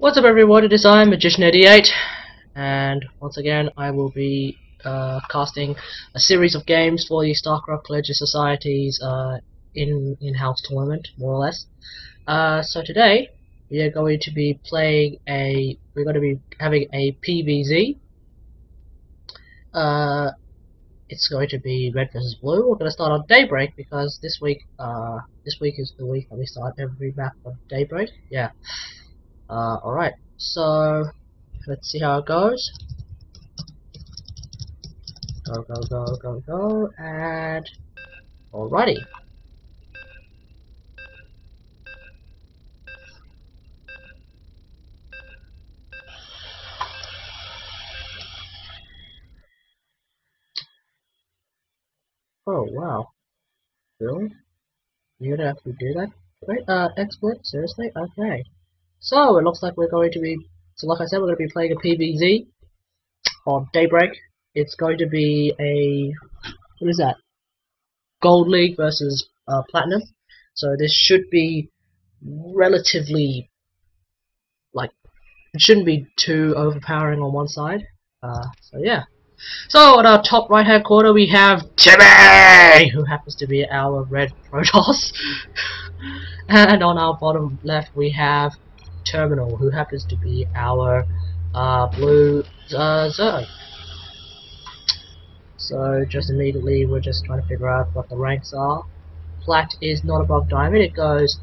What's up everyone, it is I, Magician88, and once again I will be casting a series of games for the StarCraft Collegiate Society's in-house tournament, more or less. So today we are going to be having a PvZ. It's going to be red versus blue. We're going to start on Daybreak because this week is the week that we start every map on Daybreak. Yeah. Alright, so let's see how it goes. Go, and alrighty. Oh wow, really? You'd have to do that? Great, expert, seriously? Okay. So it looks like we're going to be, like I said, we're going to be playing a PvZ on Daybreak. It's going to be what is that? Gold League versus Platinum. So this should be relatively, like, it shouldn't be too overpowering on one side. So yeah. So on our top right hand corner we have Timay, who happens to be our red Protoss. And on our bottom left we have Terminal, who happens to be our blue Zerg. So just immediately we're just trying to figure out what the ranks are. Plat is not above Diamond. It goes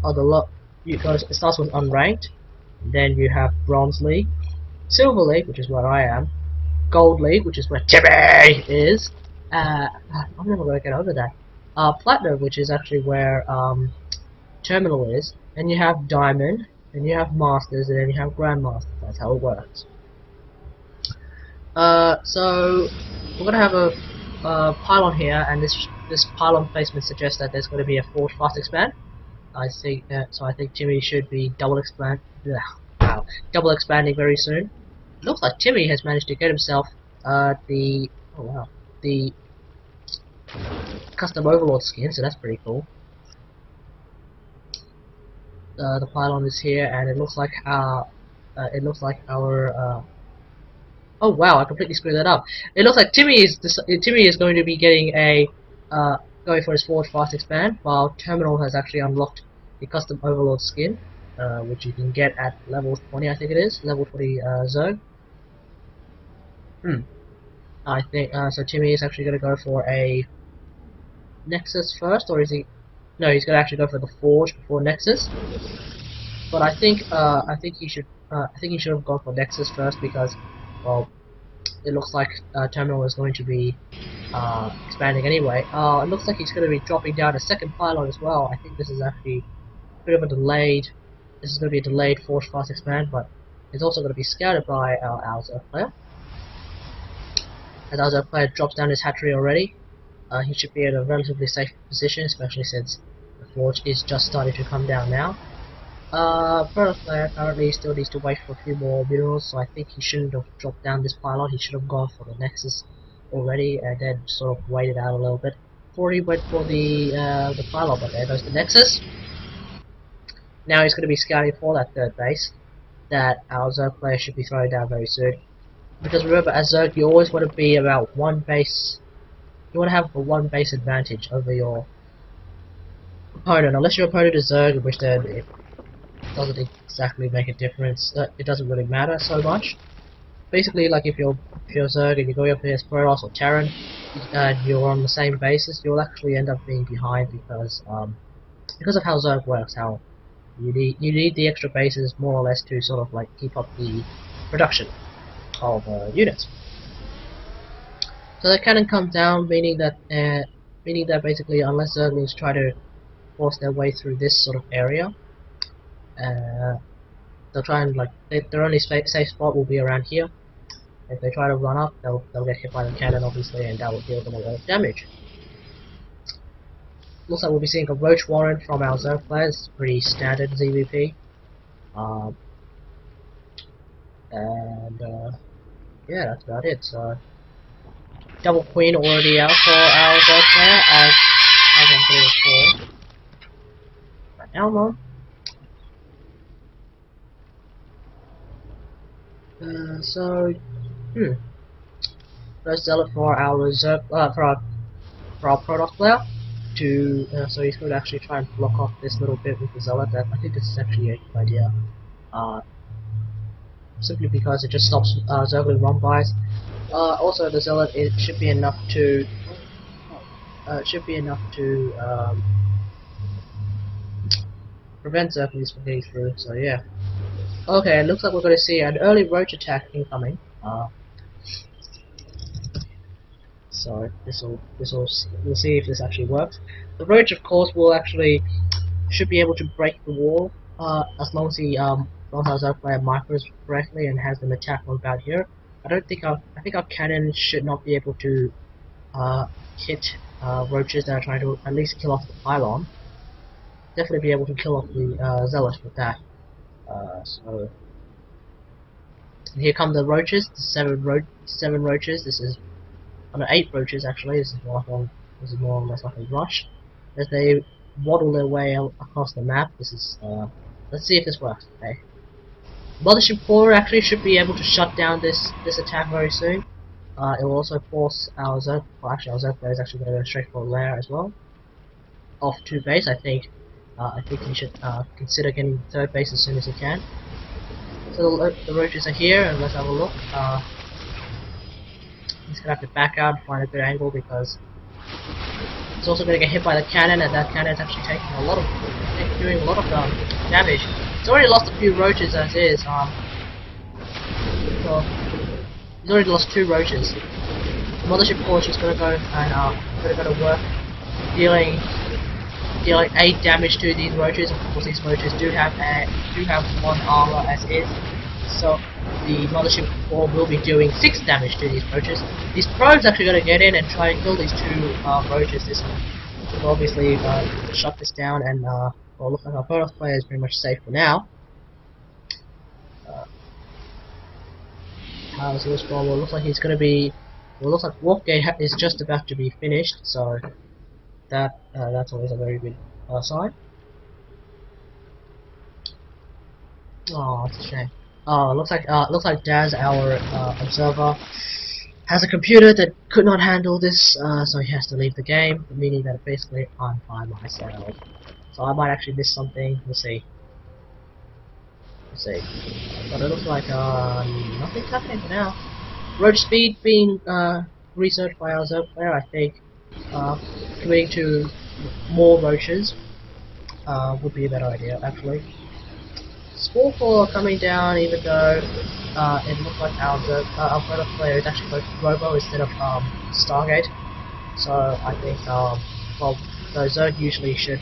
on the it starts with unranked. Then you have Bronze League, Silver League, which is where I am, Gold League, which is where Timmy is. I'm never going to get over that. Platinum, which is actually where Terminal is. And you have Diamond, and you have Masters, and then you have Grandmasters. That's how it works. So we're going to have a pylon here, and this pylon placement suggests that there's going to be a forward fast expand. So I think Timmy should be double expanding very soon. It looks like Timmy has managed to get himself the custom Overlord skin, so that's pretty cool. The pylon is here, and it looks like our oh wow, I completely screwed that up. It looks like Timmy is going to be getting a going for his forward fast expand, while Terminal has actually unlocked the custom Overlord skin, which you can get at level 20, I think it is, level 20 Zerg. I think so. Timmy is actually going to go for a Nexus first, or is he? No, he's going to actually go for the Forge before Nexus. But I think he should have gone for Nexus first because, well, it looks like Terminal is going to be expanding anyway. It looks like he's going to be dropping down a second pylon as well. I think this is actually a bit of a delayed. This is going to be a delayed force fast expand, but it's also going to be scouted by our Zerg player. As our Zerg player drops down his hatchery already, he should be in a relatively safe position, especially since the forge is just starting to come down now. Protoss player currently still needs to wait for a few more minerals, so I think he shouldn't have dropped down this pylon. He should have gone for the Nexus already, and then sort of waited out a little bit before he went for the pylon. But there goes the Nexus. Now he's going to be scouting for that third base that our Zerg player should be throwing down very soon. Because remember, as Zerg, you always want to be about one base. You want to have a one base advantage over your opponent, unless your opponent is Zerg, in which then it doesn't exactly make a difference. It doesn't really matter so much. Basically, like if you're Zerg and you're going up against Protoss or Terran, and you're on the same basis, you'll actually end up being behind because of how Zerg works. How you need the extra bases more or less to sort of like keep up the production of units. So the cannon comes down, meaning that basically, unless Zerglings try to force their way through this sort of area, they'll try and their only safe spot will be around here. If they try to run up, they'll get hit by the cannon, obviously, and that will deal them a lot of damage. Looks like we'll be seeing a Roach Warren from our Zerg players, pretty standard ZVP. Yeah, that's about it. So double Queen already out for our Zerg player as I'm 3 or 4. Right, Elmo. So, let's sell it for our reserve, for our product player. So he's going to actually try and block off this little bit with the zealot. That I think this is actually a good idea. Simply because it just stops zergling run-bys. Also, the zealot it should be enough to prevent zerglings from getting through. So yeah. Okay, it looks like we're going to see an early roach attack incoming. So we'll see if this actually works. The roach, of course, should be able to break the wall as long as he runs our player micros correctly and has them attack from about here. I think our cannon should not be able to hit roaches that are trying to at least kill off the pylon. Definitely be able to kill off the zealot with that. So here come the roaches, the seven roaches. This is no, 8 roaches actually. This is more or less like a rush as they waddle their way across the map. This is let's see if this works. Okay, Mothership Core actually should be able to shut down this attack very soon. It will also force our Zerg. Well, actually, our Zerg player is actually going to go straight for Lair as well. Off 2 base, I think he should consider getting 3rd base as soon as he can. So the roaches are here, and let's have a look. He's gonna have to back out and find a good angle because he's also gonna get hit by the cannon, and that cannon is actually doing a lot of damage. He's already lost a few roaches as is. Well, he's already lost 2 roaches. The Mothership Core is gonna go and go to work dealing 8 damage to these roaches. Of course, these roaches do have 1 armor as is, so the Mothership Core will be doing 6 damage to these roaches. These probes actually going to get in and try and kill these 2 roaches. This will obviously shut this down, and well, looks like our first player is pretty much safe for now. How's this one? Well, looks like he's going to be. Well, looks like Warpgate is just about to be finished, so that's always a very good sign. Oh, it's a shame. Looks like Daz, our observer, has a computer that could not handle this, so he has to leave the game, meaning that basically I'm by myself. So I might actually miss something. We'll see. But it looks like nothing's happening for now. Roach speed being researched by our Zerg player, I think. Committing to more roaches would be a better idea, actually. Spore Core coming down, even though it looks like our product player is actually going to Robo instead of Stargate. So I think, well, the Zerg usually should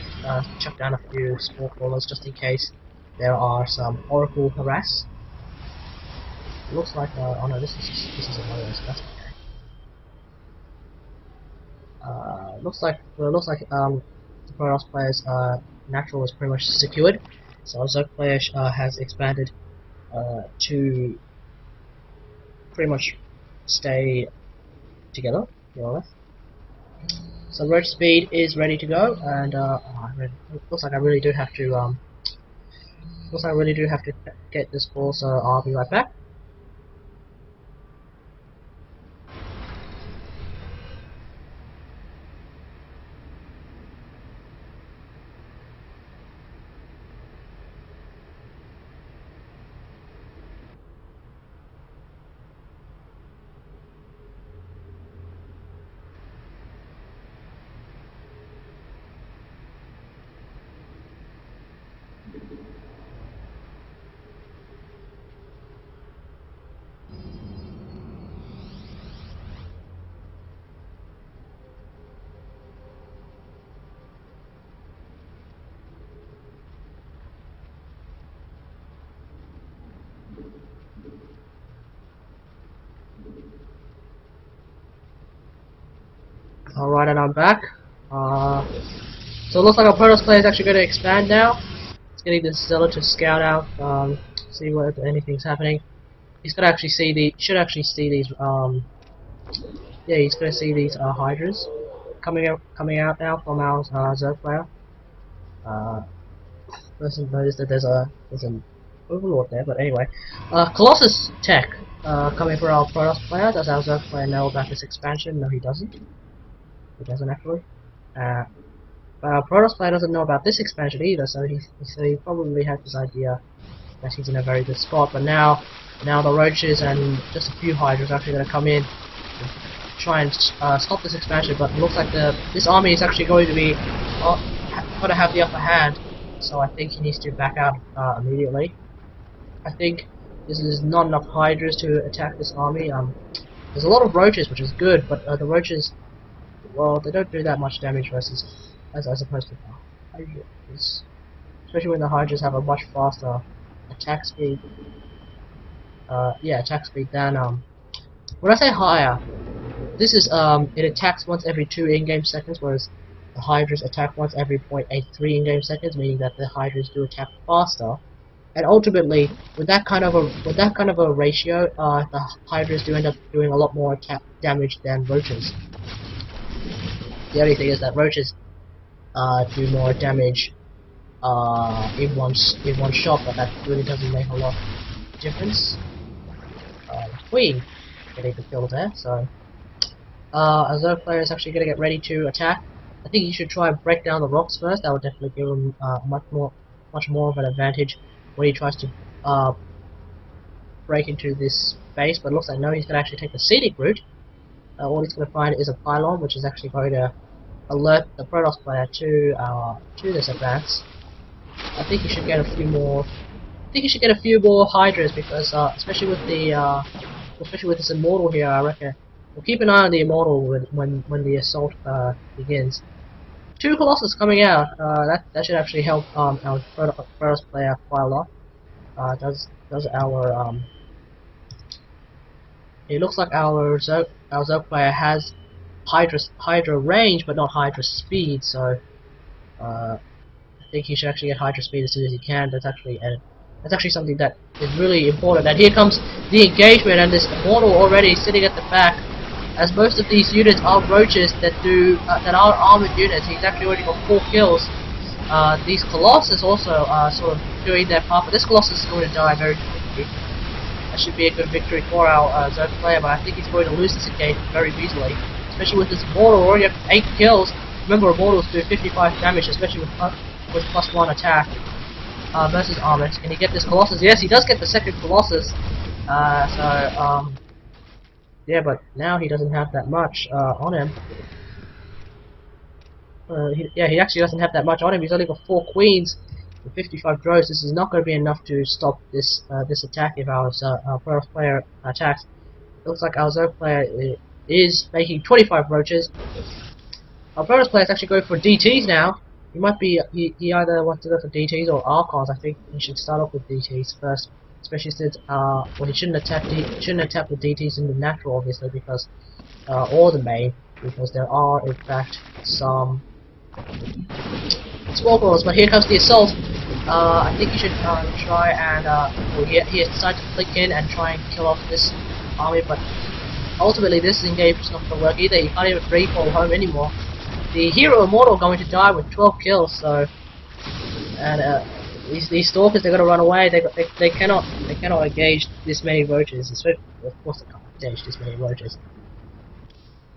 chuck down a few Spore Crawlers just in case there are some Oracle harass. It looks like, oh no, this is a low, so that's okay. Looks like the Protoss player's natural is pretty much secured. So our Zerg player has expanded to pretty much stay together, more or less. So roach speed is ready to go, and looks like I really do have to get this ball. So I'll be right back. Alright, and I'm back. So it looks like our Protoss player is actually going to expand now. It's getting the Zealot to scout out, see if anything's happening. He's going to actually see should actually see these, yeah, he's going to see these Hydras coming out now from our Zerg player. Person noticed that there's a Overlord there, but anyway. Colossus Tech, coming for our Protoss player. Does our Zerg player know about this expansion? No, he doesn't. He doesn't actually. But our Protoss player doesn't know about this expansion either, so he probably has this idea that he's in a very good spot. But now the roaches and just a few hydras are actually going to come in and try and stop this expansion. But it looks like this army is actually going to be going to have the upper hand. So I think he needs to back out immediately. I think this is not enough hydras to attack this army. There's a lot of roaches, which is good, but the roaches, well, they don't do that much damage versus as opposed to the hydras, especially when the hydras have a much faster attack speed. Yeah, attack speed than when I say higher, this is it attacks once every 2 in-game seconds, whereas the hydras attack once every 0.83 in-game seconds, meaning that the hydras do attack faster. And ultimately, with that kind of a ratio, the hydras do end up doing a lot more attack damage than roaches. The only thing is that roaches do more damage in one shot, but that really doesn't make a lot of difference. Queen getting the kill there, so our Zerg player is actually going to get ready to attack. I think he should try and break down the rocks first. That would definitely give him much more of an advantage when he tries to break into this base. But it looks like no, he's going to actually take the scenic route. All he's going to find is a pylon, which is actually going to alert the Protoss player to this advance. I think he should get a few more. I think he should get a few more hydras because, especially with this immortal here, I reckon we'll keep an eye on the immortal when the assault begins. 2 colossus coming out. That should actually help our Protoss player quite a lot. Does our it looks like our Zerg player has Hydra range, but not Hydra speed. So I think he should actually get Hydra speed as soon as he can. That's actually something that is really important. And here comes the engagement, and this immortal already sitting at the back. As most of these units are roaches that are armored units, he's actually already got 4 kills. These colossus also are sort of doing their part, but this colossus is going to die very quickly. That should be a good victory for our Zerg player, but I think he's going to lose this engagement very easily, especially with this immortal already have 8 kills. Remember, immortals do 55 damage, especially with +1 attack versus armor. Can he get this colossus? Yes, he does get the second colossus. Yeah, but now he doesn't have that much on him. He actually doesn't have that much on him. He's only got 4 queens and 55 drones. This is not going to be enough to stop this attack if our Protoss player attacks. It looks like our Zerg player is making 25 roaches. Our Protoss player is actually going for DTs now. He might be he either wants to go for DTs or Archons. I think he should start off with DTs first, especially since well, he shouldn't attack with DTs in the natural, obviously, because or the main, because there are in fact some small balls. But here comes the assault. I think he should try and well, he has decided to click in and try and kill off this army, but ultimately this engagement is not going to work either. He can't even free-fall home anymore. The hero immortal going to die with 12 kills. So, and these stalkers, they're going to run away. They cannot engage this many roaches. Especially, of course, they can't engage this many roaches.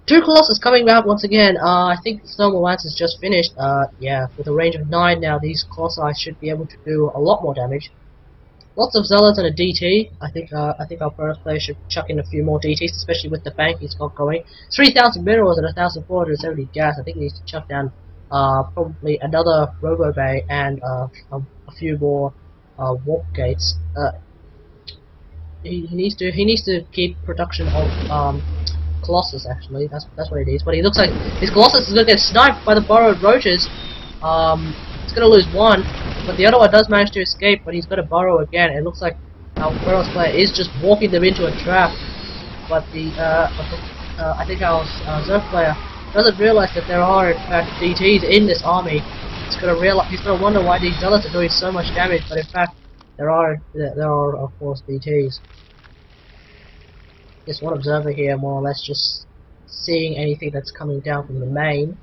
2 colossus coming out once again. I think Akilon Wastes is just finished. Yeah, with a range of 9 now, these colossi should be able to do a lot more damage. Lots of zealots and a DT. I think our Protoss player should chuck in a few more DTs, especially with the bank he's got going. 3,000 minerals and 1,470 gas. I think he needs to chuck down probably another Robo Bay and a few more warp gates. He needs to keep production of Colossus. Actually, that's what he needs. But he looks like his Colossus is going to get sniped by the burrowed roaches. He's going to lose 1, but the other one does manage to escape, but he's going to burrow again. It looks like our Protoss player is just walking them into a trap, but I think our Zerg player doesn't realize that there are in fact DTs in this army. He's going to wonder why these zealots are doing so much damage, but in fact there are of course DTs. Just one observer here, more or less just seeing anything that's coming down from the main.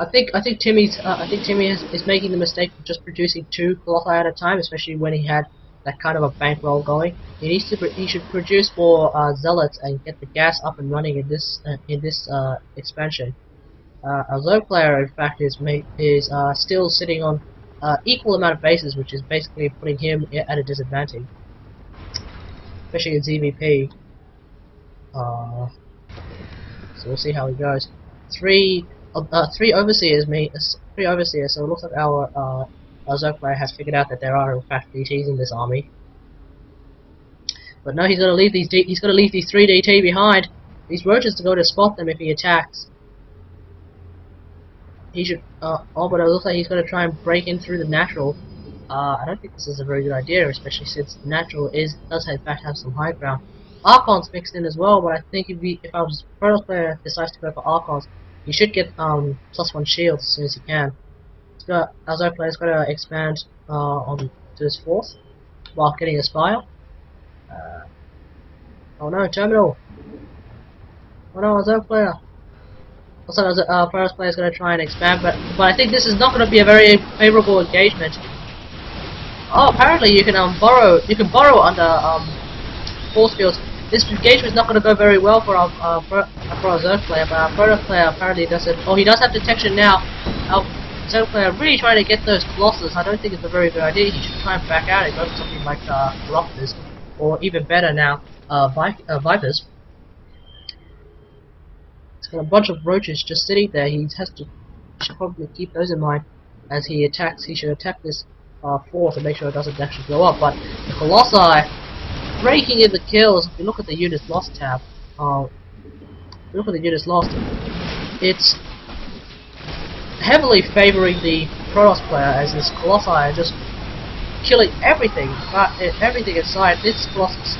Timmy is making the mistake of just producing 2 Colossi at a time, especially when he had that kind of a bankroll going. He should produce more zealots and get the gas up and running in this expansion. A low player, in fact, is still sitting on equal amount of bases, which is basically putting him at a disadvantage, especially in ZVP. So we'll see how it goes. Three overseers, so it looks like our Zerg player has figured out that there are in fact DTs in this army. But no, he's gonna leave these 3 DT behind. These roaches to go to spot them if he attacks. He should but it looks like he's gonna try and break in through the natural. I don't think this is a very good idea, especially since the natural does in fact have some high ground. Archons mixed in as well, but I think if I was Protoss player decides to go for Archons, he should get +1 shield as soon as he can. Our Zerg player's got to expand on to his force while getting a spire. Oh no, terminal! Oh no, our Zerg player! Also, our Protoss player is going to try and expand, but I think this is not going to be a very favourable engagement. Oh, apparently you can burrow under force fields. This engagement is not going to go very well for our Zerg player, but our Protoss player apparently doesn't. Oh, he does have detection now. Our Zerg player really trying to get those Colossus. I don't think it's a very good idea. He should try and back out and go for something like Raptors, or even better now, Vipers. It's got a bunch of roaches just sitting there. He should probably keep those in mind as he attacks. He should attack this force and make sure it doesn't actually blow up. But the Colossi breaking in the kills. If you look at the units lost tab, it's heavily favouring the Protoss player, as this Colossi are just killing everything in sight. This Colossus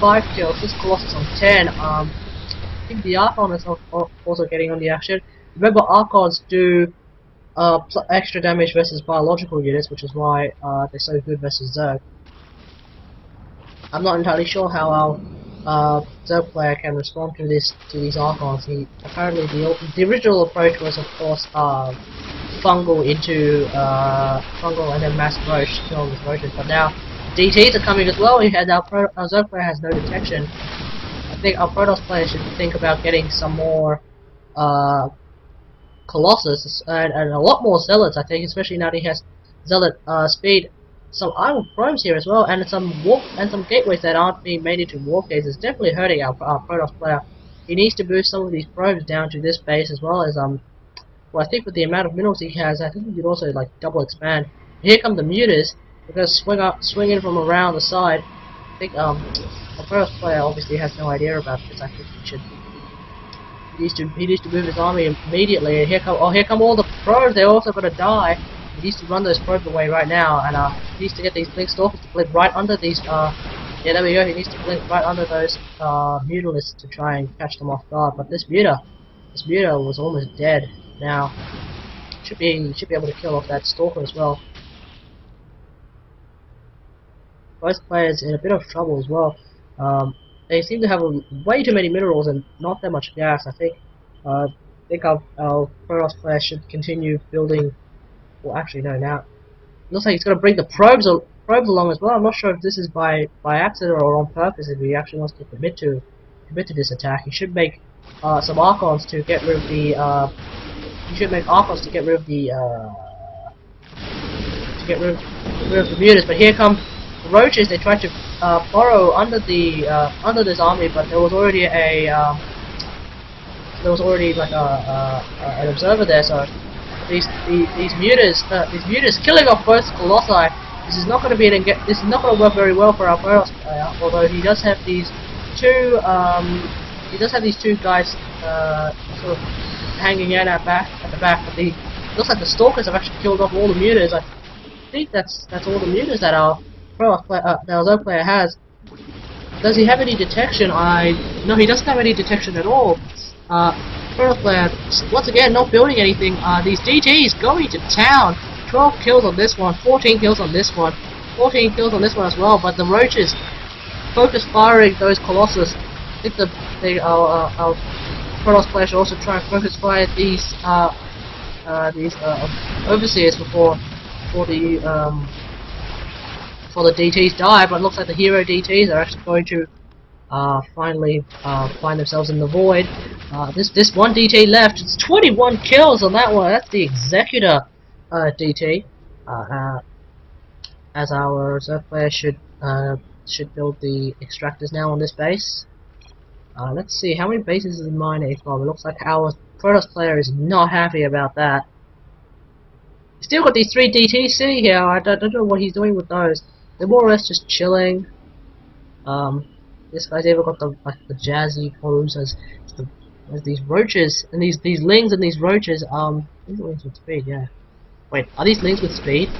5 kills, this Colossus on 10. I think the Archon is also getting on the action. Remember, Archons do extra damage versus biological units, which is why they're so good versus Zerg. I'm not entirely sure how our Zerg player can respond to these Archons. Apparently the original approach was, of course, fungal and then mass roach, killing with roaches. But now DTs are coming as well, and our Zerg player has no detection. I think our Protoss player should think about getting some more Colossus and a lot more Zealots. I think, especially now that he has Zealot speed. Some Iron Probes here as well, and some gateways that aren't being made into warp gates is definitely hurting our Protoss player. He needs to boost some of these probes down to this base, as well as well, I think with the amount of minerals he has, I think he could also like double expand. Here come the mutas. We're gonna swing in from around the side. I think our Protoss player obviously has no idea about this. I think he needs to move his army immediately. And here come all the probes. They're also gonna die. He needs to run those probes away right now, and he needs to get these Blink Stalkers to blink right under these, yeah, there we go, he needs to blink right under those Mutalisks to try and catch them off guard. But this Muta was almost dead. Now, should be able to kill off that Stalker as well. Both players in a bit of trouble as well. They seem to have way too many minerals and not that much gas. I think our Protoss player should continue building. Well, actually, no. Now it looks like he's going to bring the probes along as well. I'm not sure if this is by accident or on purpose. If he actually wants to commit to this attack, he should make some Archons to get rid of the. He should make Archons to get rid of the mutas. But here come the roaches. They tried to burrow under this army, but there was already like an observer there. So these mutas killing off both Colossi. This is not going to work very well for our Protoss player. Although he does have these two guys sort of hanging out at the back. But it looks like the Stalkers have actually killed off all the mutas. I think that's all the mutas that our Zerg player has. Does he have any detection? No, he doesn't have any detection at all. Protoss player, once again, not building anything. These DTs going to town. 12 kills on this one, 14 kills on this one, 14 kills on this one as well. But the roaches focus firing those Colossus. I think our Protoss player should also try and focus fire these these overseers before the DTs die, but it looks like the hero DTs are actually going to finally find themselves in the void. This one DT left. It's 21 kills on that one. That's the Executor DT. As our reserve player should build the extractors now on this base. Let's see how many bases is mine a from. It looks like our Protoss player is not happy about that. Still got these 3 DTs sitting here. I don't know what he's doing with those. They're more or less just chilling. This guy's even got the jazzy pose as these roaches and these lings and these roaches. These are lings with speed, yeah. Wait, are these lings with speed?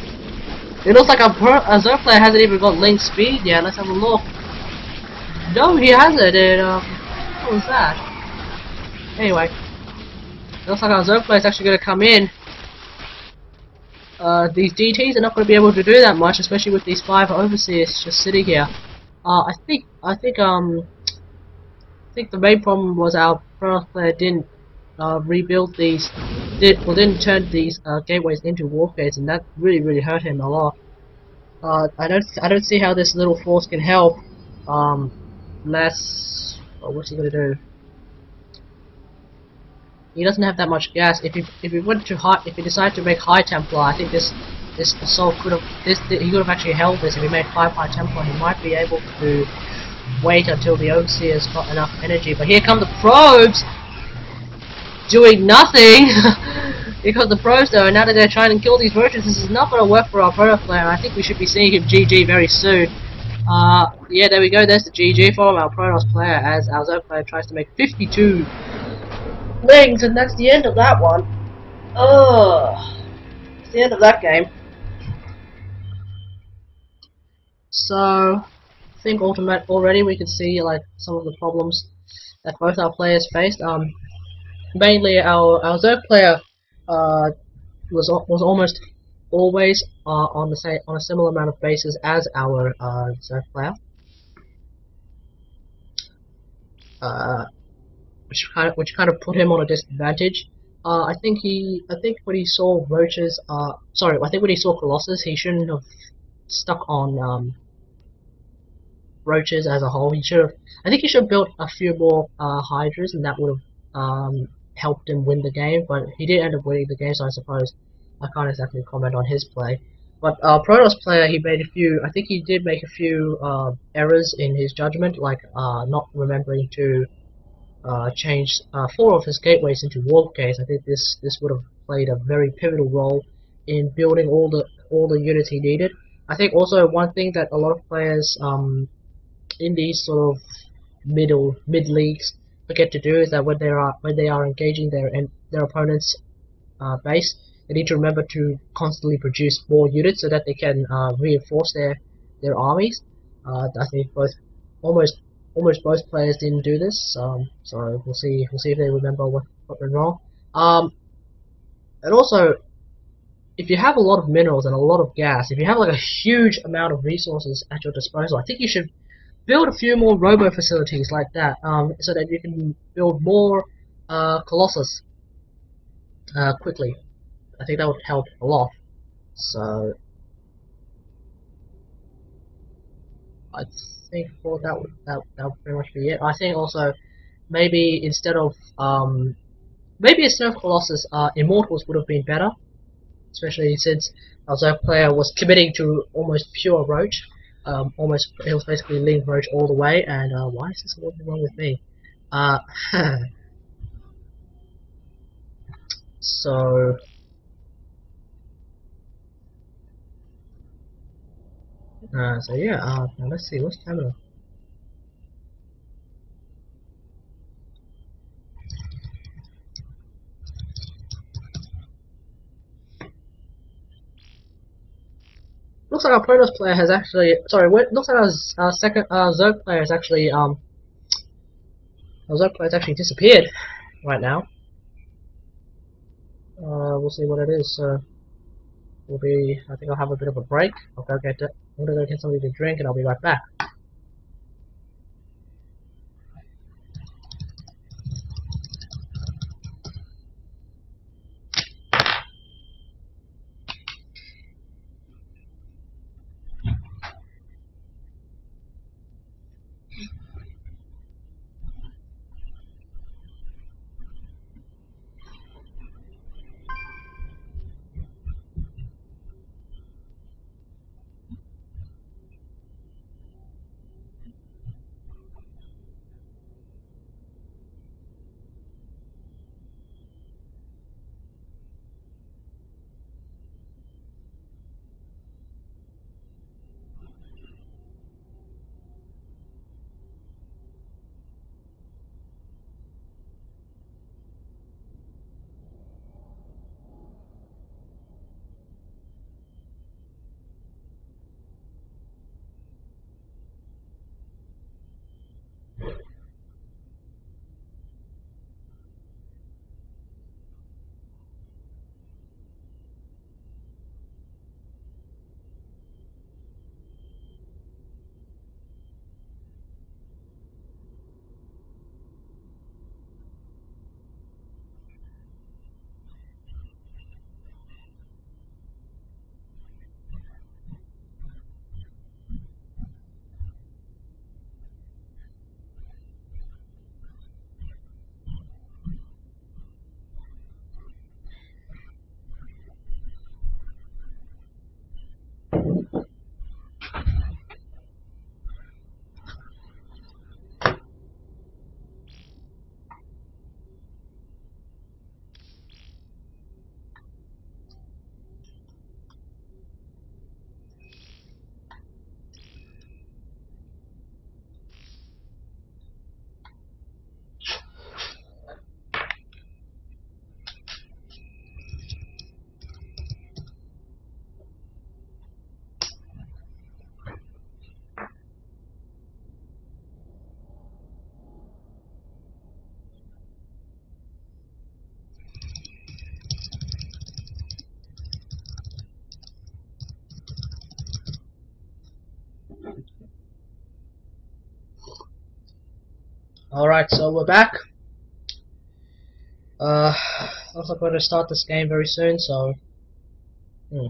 It looks like our Zerg player hasn't even got link speed yet. Let's have a look. No, he hasn't. What was that? Anyway, it looks like our Zerg player is actually going to come in. These DTs are not going to be able to do that much, especially with these 5 overseers just sitting here. I think the main problem was our Protoss player didn't rebuild these, didn't turn these gateways into warp gates, and that really hurt him a lot. I don't see how this little force can help. What's he gonna do? He doesn't have that much gas. If he went to if he decided to make High Templar, I think this assault could have he could have actually held this. If he made 5 High Templar, he might be able to wait until the Overseer's got enough energy. But here come the probes, doing nothing. Here comes the probes though, and now that they're trying to kill these roaches, this is not going to work for our Protoss player. I think we should be seeing him GG very soon. Yeah, there we go. There's the GG from our Protoss player as our Zerg player tries to make 52 lings, and that's the end of that one. It's the end of that game. So, I think already we can see like some of the problems that both our players faced. Mainly our Zerg player was almost always on a similar amount of bases as our Zerg player. Which kind of put him on a disadvantage. I think when he saw roaches, I think when he saw Colossus, he shouldn't have stuck on roaches as a whole. I think he should have built a few more Hydras, and that would have helped him win the game. But he did end up winning the game, so I suppose I can't exactly comment on his play. But Protoss player, he made a few. I think he did make a few errors in his judgment, like not remembering to change 4 of his gateways into warp gates. I think this would have played a very pivotal role in building all the units he needed. I think also one thing that a lot of players in these sort of mid leagues forget to do is that when they are engaging their opponent's base, they need to remember to constantly produce more units so that they can reinforce their armies. I think almost both players didn't do this, so we'll see if they remember what went wrong. And also, if you have a lot of minerals and a lot of gas, if you have like a huge amount of resources at your disposal, I think you should build a few more robo facilities like that, so that you can build more Colossus quickly. I think that would help a lot. So I think that would pretty much be it. I think also maybe instead of Colossus, Immortals would have been better, especially since our Zerg player was committing to almost pure Roach. It was basically Lean Roach all the way. And why is this wrong with me? So yeah. Now let's see what's terminal. Looks like our Protoss player has actually. Looks like our second Zerg player has actually our Zerg player has actually disappeared right now. We'll see what it is. So I think I'll have a bit of a break. I'm gonna go get something to drink, and I'll be right back. Alright, so we're back. Looks like we're going to start this game very soon, so... Hmm.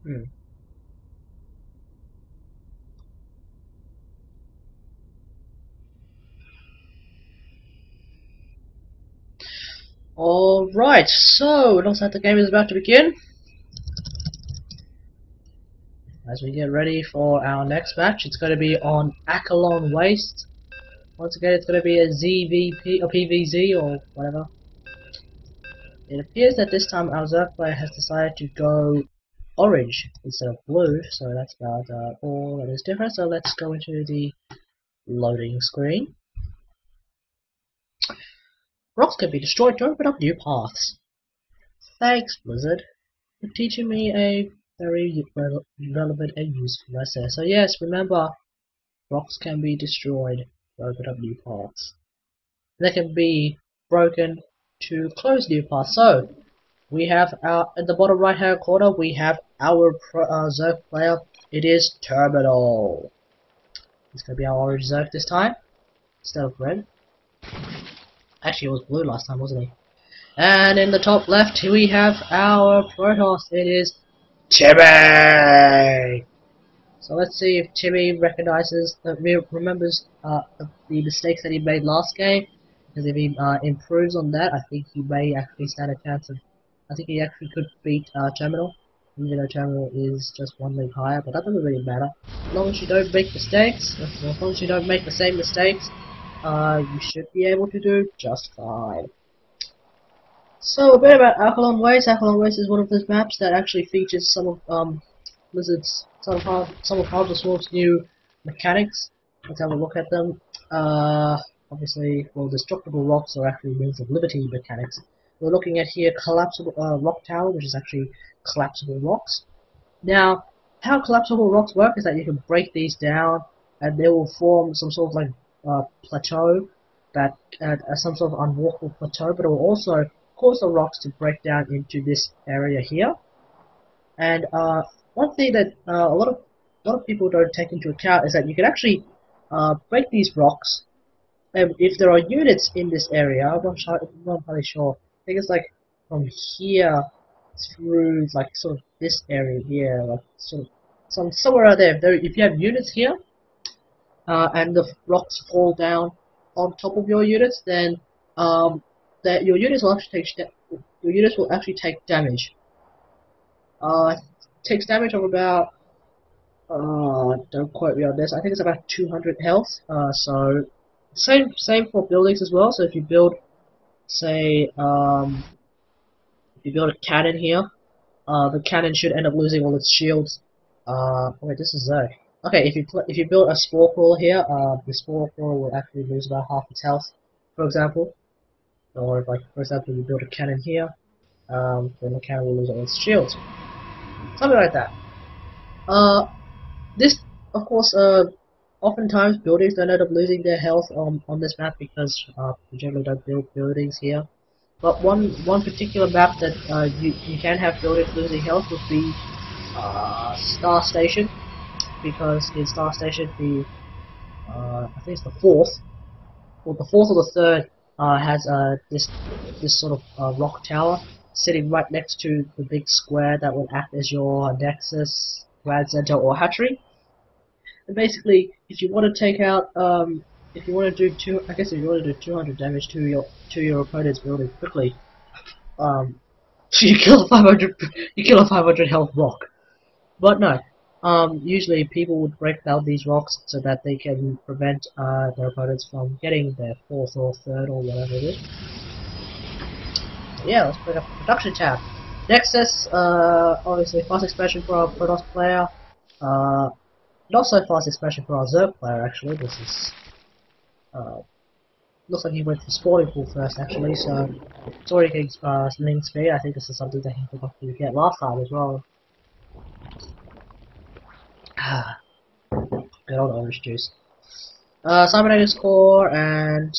Hmm. Alright, so it looks like the game is about to begin. As we get ready for our next match, it's going to be on Akilon Wastes. Once again, it's going to be a ZVP or PVZ or whatever. It appears that this time our Zerg player has decided to go orange instead of blue, so that's about all that is different. So let's go into the loading screen. Rocks can be destroyed to open up new paths. Thanks, Blizzard, for teaching me a very relevant and useful lesson. So yes, remember, rocks can be destroyed to open up new paths. They can be broken to close new paths. So we have our at the bottom right hand corner we have our Zerg player. It is Terminal. It's gonna be our orange Zerg this time instead of red. Actually, it was blue last time, wasn't it? And in the top left we have our Protoss. It is Timay. So let's see if Timmy recognizes, remembers the mistakes that he made last game. Because if he improves on that, I think he may actually stand a chance of. I think he actually could beat Terminal, even though Terminal is just one league higher. But that doesn't really matter. As long as you don't make mistakes, as long as you don't make the same mistakes, you should be able to do just fine. So a bit about Akilon Wastes. Akilon Wastes is one of those maps that actually features some of Blizzard's some of Harvest new mechanics. Let's have a look at them. Obviously, well, destructible rocks are actually Wings of Liberty mechanics. We're looking at here collapsible rock tower, which is actually collapsible rocks. Now, how collapsible rocks work is that you can break these down, and they will form some sort of like plateau, that some sort of unwalkable plateau, but it will also cause the rocks to break down into this area here. And one thing that a lot of people don't take into account is that you can actually break these rocks. And if there are units in this area, I'm not entirely sure. I think it's like from here through like sort of this area here, like sort of somewhere out there. If you have units here, and the rocks fall down on top of your units, then that your units will actually take damage. Takes damage of about don't quote me on this. I think it's about 200 health. So same for buildings as well. So if you build, say, if you build a cannon here, the cannon should end up losing all its shields. Wait, this is Zerg. Okay, if you build a spore crawler here, the spore crawler will actually lose about half its health, for example. Or if, like, for example, you build a cannon here, then the cannon will lose all its shields. Something like that. This, of course, Oftentimes, buildings don't end up losing their health on this map because we generally don't build buildings here. But one particular map that you can have buildings losing health would be Star Station, because in Star Station I think it's the fourth, or the third, has this sort of rock tower sitting right next to the big square that would act as your nexus, grad center, or hatchery. And basically, if you want to take out, if you want to do if you want to do 200 damage to your opponent's building quickly, you kill a 500 health rock. But no, usually people would break down these rocks so that they can prevent their opponents from getting their fourth or third or whatever it is. So yeah, let's bring up the production tab. Nexus, obviously fast expansion for our Protoss player. Not so fast expansion for our Zerg player actually. This is looks like he went for Sporting Pool first actually, so it's already getting link speed. I think this is something that he forgot to get last time as well. Good old orange juice. Cybernetic core, and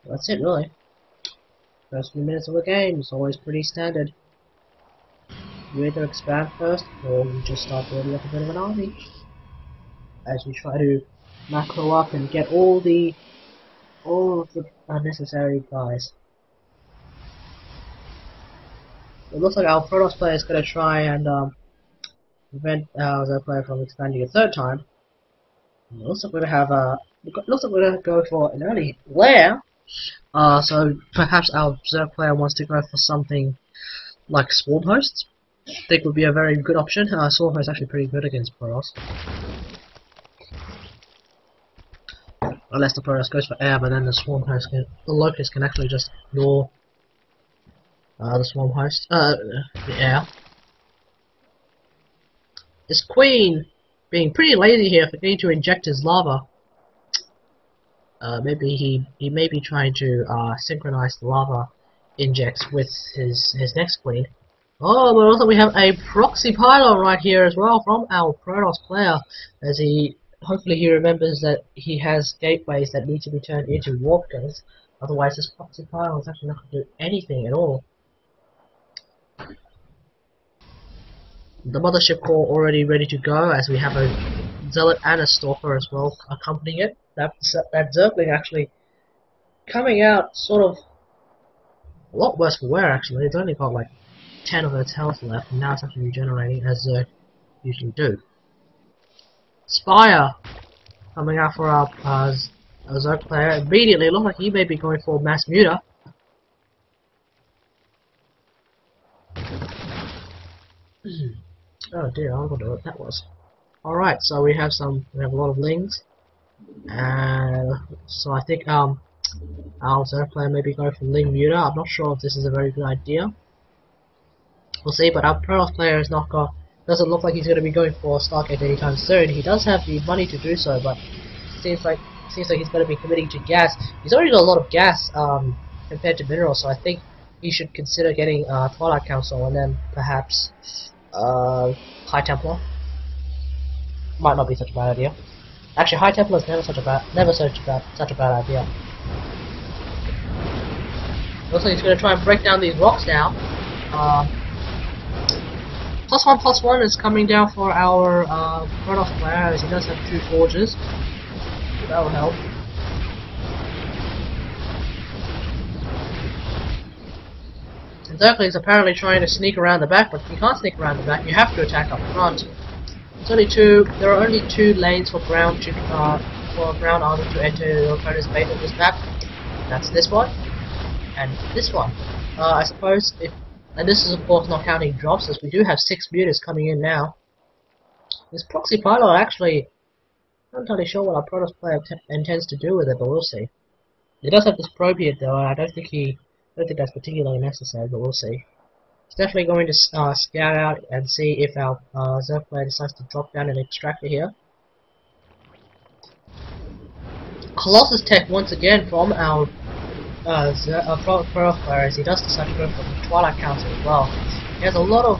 that's it really. First few minutes of the game is always pretty standard. You either expand first, or you just start building up a bit of an army. As you try to macro up and get all of the unnecessary guys. It looks like our Protoss player is going to try and prevent our Zerg player from expanding a third time. It looks like we're going to have looks like we're going to go for an early lair. So perhaps our Zerg player wants to go for something like Swarm Hosts. I think would be a very good option. Swarm Host is actually pretty good against Protoss. Unless the Protoss goes for air, but then the Swarm Host the Locust can actually just ignore the Swarm Host, the air. This Queen being pretty lazy here, forgetting to inject his lava. Maybe he may be trying to synchronize the lava injects with his next Queen. Oh, but also we have a proxy pylon right here as well from our Protoss player, as hopefully he remembers that he has gateways that need to be turned into warp gates. Otherwise, this proxy pylon is actually not going to do anything at all. The mothership core already ready to go, as we have a zealot and a stalker as well accompanying it. That Zergling actually coming out sort of a lot worse for wear actually. It's only got like 10 of its health left, and now it's actually regenerating as Zerg usually do. Spire coming out for our Zerg player. Immediately, it looks like he may be going for mass muta. Oh dear, I wonder what that was. Alright, so we have a lot of lings. And so I think our Zerg player may be going for ling muta. I'm not sure if this is a very good idea. We'll see, but our Protoss player is not doesn't look like he's going to be going for StarCraft anytime soon. He does have the money to do so, but seems like he's going to be committing to gas. He's already got a lot of gas compared to minerals, so I think he should consider getting Twilight Council and then perhaps High Templar. Might not be such a bad idea. Actually, High Templar is never such a bad idea. Looks like he's going to try and break down these rocks now. +1/+1 is coming down for our Protoss player, as he does have 2 forges. That will help. And Zergling is apparently trying to sneak around the back, but you can't sneak around the back, you have to attack up front. There are only 2 lanes for ground army to enter your opponent's base on this map. That's this one, and this one. I suppose and this is of course not counting drops, as we do have 6 mutas coming in now. This proxy pylon actually, I'm not entirely sure what our Protoss player intends to do with it, but we'll see. He does have this probe here though, and I don't think that's particularly necessary, but we'll see. He's definitely going to scout out and see if our Zerg player decides to drop down an extractor here. Colossus tech once again from our Protoss player, as he does decide to go for the Twilight Council as well. He has a lot of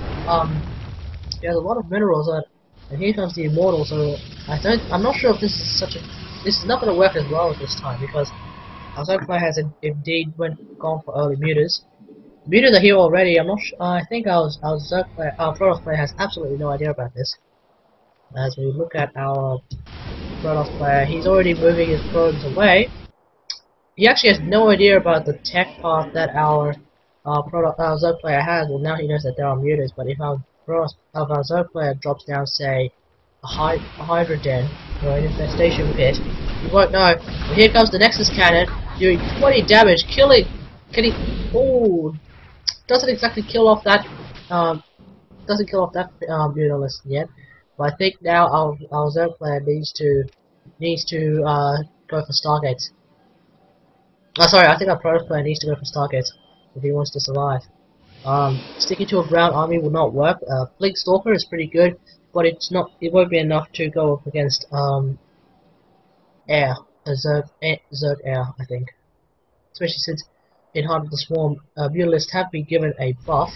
minerals that And here comes the Immortal, so I'm not sure if this is not going to work as well at this time, because our Zerg player has indeed gone for early mutas. Mutas are here already. I'm not sure. I think our Zerg player, our Protoss player has absolutely no idea about this. As we look at our Protoss player, he's already moving his probes away. He actually has no idea about the tech path that our Zerg player has. Well, now he knows that there are mutas, but if our Zerg player drops down, say, a Hydra Den or an infestation pit, you won't know. But here comes the Nexus Cannon, doing 20 damage, killing. Oh, doesn't exactly kill off that. Mutalist yet. But I think now our Zerg player needs to go for Stargates. Sorry, I think our Protoss player needs to go for Stargates if he wants to survive. Sticking to a ground army will not work. Blink Stalker is pretty good, but it won't be enough to go up against air, Zerg air, I think. Especially since in Heart of the Swarm, Mutalists have been given a buff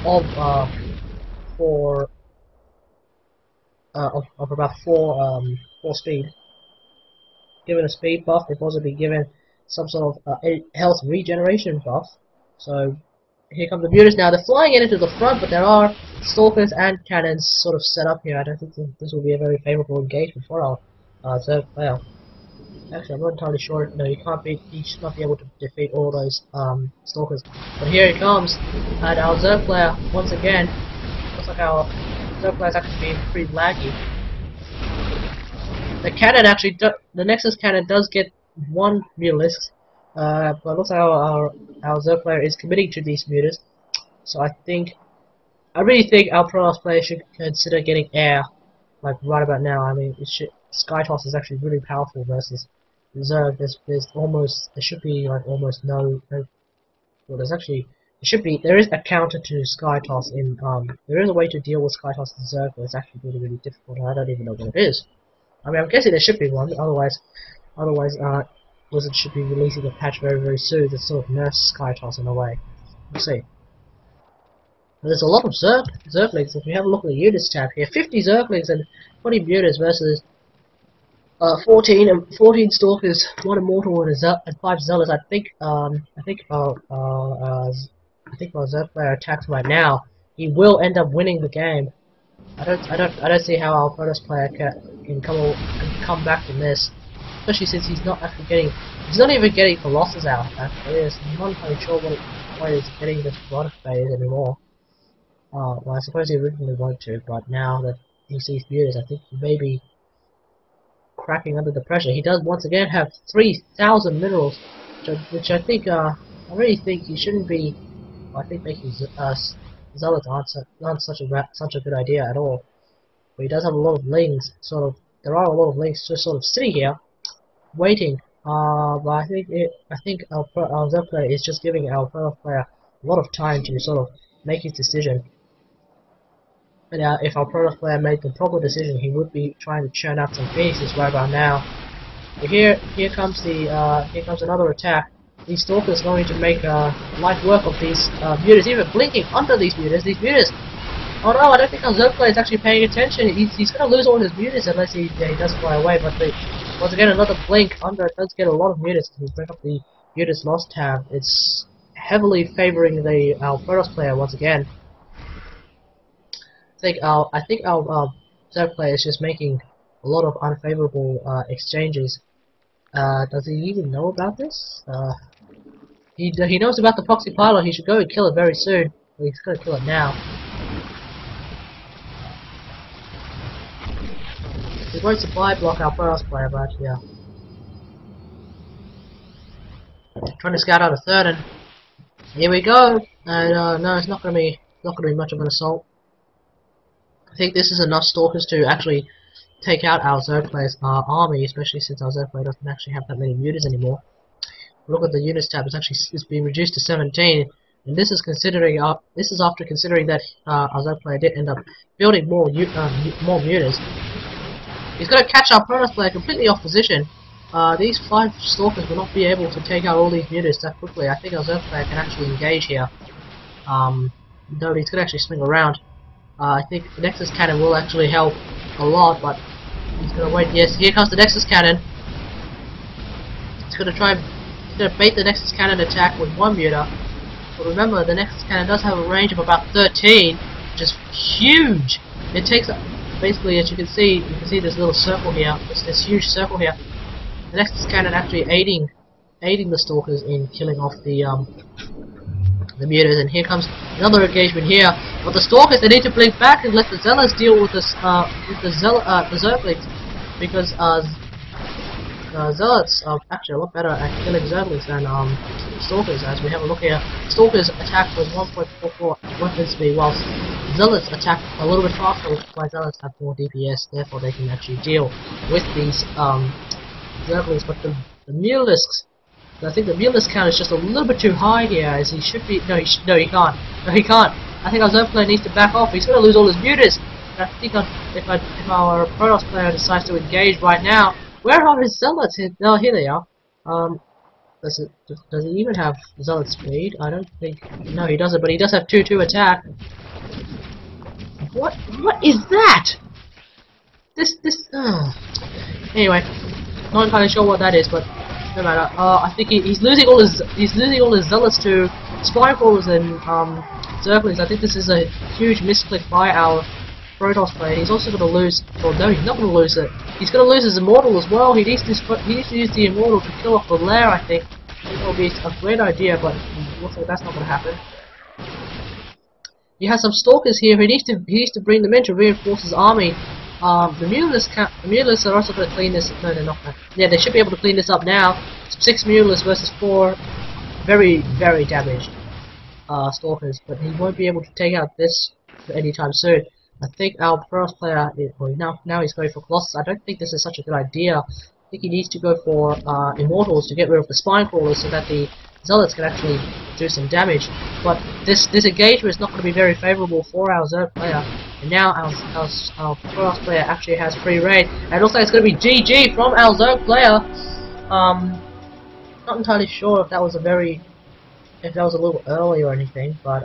of about 4 speed. Given a speed buff, they've also been given some sort of health regeneration buff. So here come the Mutas now. They're flying in into the front, but there are Stalkers and Cannons sort of set up here. I don't think this will be a very favourable engagement for our Zerg player. Actually, I'm not entirely sure. No, you should not be able to defeat all those Stalkers. But here it comes, and our Zerg player once again. Looks like our Zerg player is actually being pretty laggy. The cannon the Nexus Cannon does get 1 Mutalist, but looks like our Zerg player is committing to these mutas. So I really think our Protoss player should consider getting air, like right about now. I mean, Sky Toss is actually really powerful versus Zerg. There should be like almost no. Well, there is a counter to Sky Toss in there is a way to deal with Sky Toss in Zerg, but it's actually really difficult. And I don't even know what it is. I mean, I'm guessing there should be one. Otherwise, Blizzard should be releasing a patch very soon that sort of nerfs Sky Toss in a way. We'll see. But there's a lot of Zerglings. If we have a look at the units tab here, 50 Zerglings and 20 Mutas versus 14 Stalkers, 1 Immortal and 5 Zealots. I think if our Zerg player attacks right now, he will end up winning the game. I don't see how our Protoss player can come back from this, especially since he's not even getting Colossus out. Actually, I'm not entirely sure why he's getting this product phase anymore. Well, I suppose he originally wanted to, but now that he sees mutas, I think he may be cracking under the pressure. He does once again have 3,000 minerals, which I really think he shouldn't be. I think making Zealots aren't such a good idea at all. But he does have a lot of lings. There are a lot of lings just sort of sitting here, waiting. But I think our Zerg player is just giving our Protoss player a lot of time to sort of make his decision. And if our Protoss player made the proper decision, he would be trying to churn out some pieces right about now. But here comes another attack. These Stalkers going to make light work of these mutas, even blinking under these mutas. Oh no, I don't think our Zerg player is actually paying attention. He's going to lose all his mutas unless he does fly away. But once again, another blink under it does get a lot of mutas. If we bring up the mutas loss tab, it's heavily favouring our Protoss player once again. I think our Zerg player is just making a lot of unfavourable exchanges. Does he even know about this? He knows about the proxy pylon. He should go and kill it very soon. Well, he's going to kill it now. He's going to supply block our Protoss player, but yeah. Trying to scout out a third, and here we go. And no, it's not going to be much of an assault. I think this is enough Stalkers to actually take out our Zerg player's army, especially since our Zerg player doesn't actually have that many mutas anymore. Look at the units tab; it's been reduced to 17, and this is after considering that our Zerg player did end up building more mutas. He's going to catch our Protoss player completely off position. These 5 Stalkers will not be able to take out all these mutas that quickly. I think our Zerg player can actually engage here. No, he's going to actually swing around. I think the Nexus Cannon will actually help a lot, but he's gonna wait. Yes, here comes the Nexus Cannon. He's gonna bait the Nexus Cannon attack with one meter. But remember, the Nexus Cannon does have a range of about 13, which is huge. It takes basically, as you can see this little circle here, this huge circle here. The Nexus Cannon actually aiding the Stalkers in killing off the mutas, and here comes another engagement here. But the Stalkers, they need to blink back and let the Zealots deal with this the Zerglings, because Zealots are actually a lot better at killing Zerglings than Stalkers. As we have a look here, Stalkers attack with 1.44 weapon speed, whilst Zealots attack a little bit faster, while Zealots have more DPS, therefore they can actually deal with these Zerglings. But the Mutalisks, I think the Mutalisk count is just a little bit too high here, as he should be. No, he can't. No, he can't. I think our Zerg player needs to back off. He's going to lose all his mutas. I think if our Protoss player decides to engage right now, where are his Zealots? No, here they are. Does he even have Zealot speed? I don't think. No, he doesn't. But he does have 2/2 attack. What is that? This. Anyway, not entirely sure what that is, but no matter. I think he's losing all his Zealots to Spycrawlers and Zerglings. I think this is a huge misclick by our Protoss player. He's also going to lose. Well, no, he's not going to lose it. He's going to lose his Immortal as well. He needs to use the Immortal to kill off the lair. I think that will be a great idea, but it looks like that's not going to happen. You have some Stalkers here. He needs to bring them in to reinforce his army. The Mutalisks are also going to clean this. No, they're not. Yeah, they should be able to clean this up now. 6 Mutalisks versus 4 very, very damaged Stalkers, but he won't be able to take out this anytime soon. I think our Protoss player, well, now he's going for Colossus. I don't think this is such a good idea. I think he needs to go for Immortals to get rid of the Spinecrawlers so that the Zealots can actually do some damage. But this engagement is not going to be very favourable for our Zerg player. And now our Protoss player actually has free reign. And it looks like it's going to be GG from our Zerg player. Not entirely sure if that was a little early or anything, but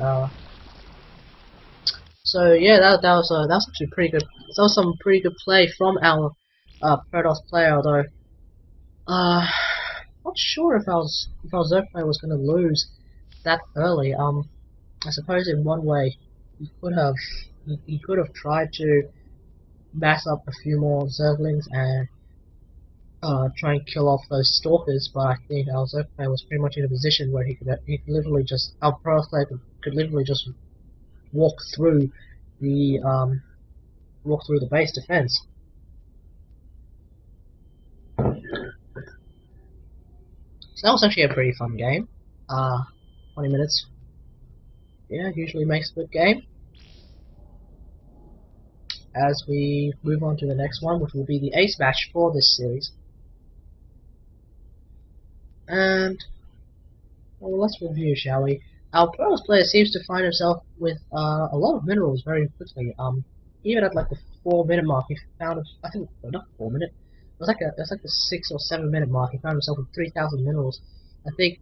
so yeah, that was actually pretty good. That was some pretty good play from our Protoss player, although not sure if our Zerg player was going to lose that early. I suppose in one way he could have tried to mass up a few more Zerglings and try and kill off those Stalkers, but I think our Zerg player was pretty much in a position where he could literally just, our Protoss player could literally just walk through the base defense. So that was actually a pretty fun game. 20 minutes. Yeah, usually makes a good game. As we move on to the next one, which will be the ace match for this series. And well, let's review, shall we? Our Protoss player seems to find himself with a lot of minerals very quickly. Even at like the 4-minute mark, he found, I think, well, not 4 minute. It was like the 6 or 7 minute mark. He found himself with 3,000 minerals. I think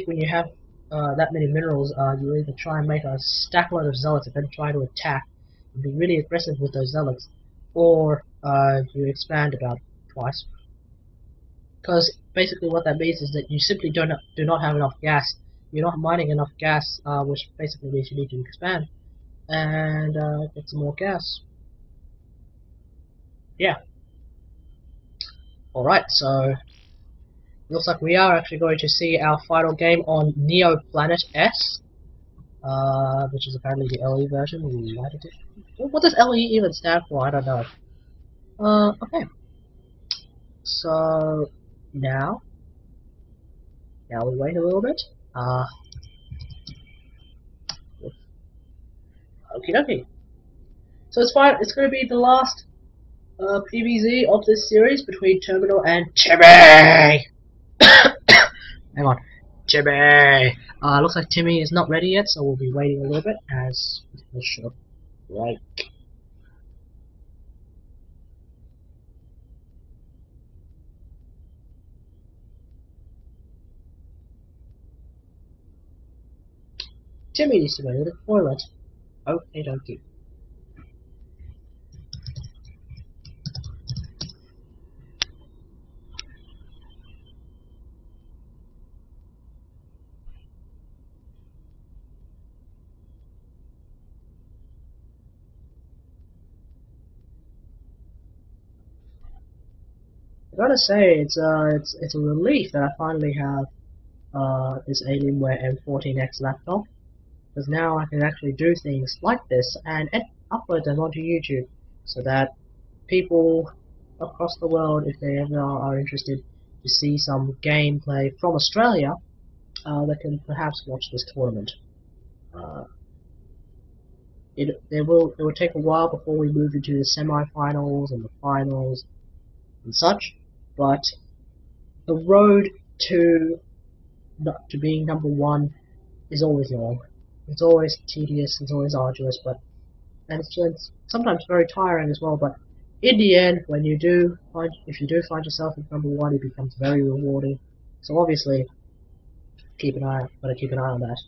when you have that many minerals, you either try and make a stack load of zealots and then try to attack and be really aggressive with those zealots, or you expand about twice. Because basically what that means is that you simply do not have enough gas. You're not mining enough gas, which basically means you need to expand and get some more gas. Yeah. Alright, so looks like we are actually going to see our final game on Neo Planet S, which is apparently the LE version. What does LE even stand for? I don't know. Okay. So now we wait a little bit. Okie dokie. So it's fine. It's going to be the last PvZ of this series between Terminal and Timay. Hang on, Timay. Looks like Timmy is not ready yet, so we'll be waiting a little bit as a short break. Timmy needs to go to the toilet. Okay, dokie. I gotta say, it's a relief that I finally have this Alienware M14X laptop, because now I can actually do things like this and upload them onto YouTube, so that people across the world, if they ever are interested to see some gameplay from Australia, they can perhaps watch this tournament. Uh, it will take a while before we move into the semi-finals and the finals and such, but the road to being number one is always long. It's always tedious. It's always arduous, and it's sometimes very tiring as well. But in the end, if you do find yourself at number one, it becomes very rewarding. So obviously, gotta keep an eye on that.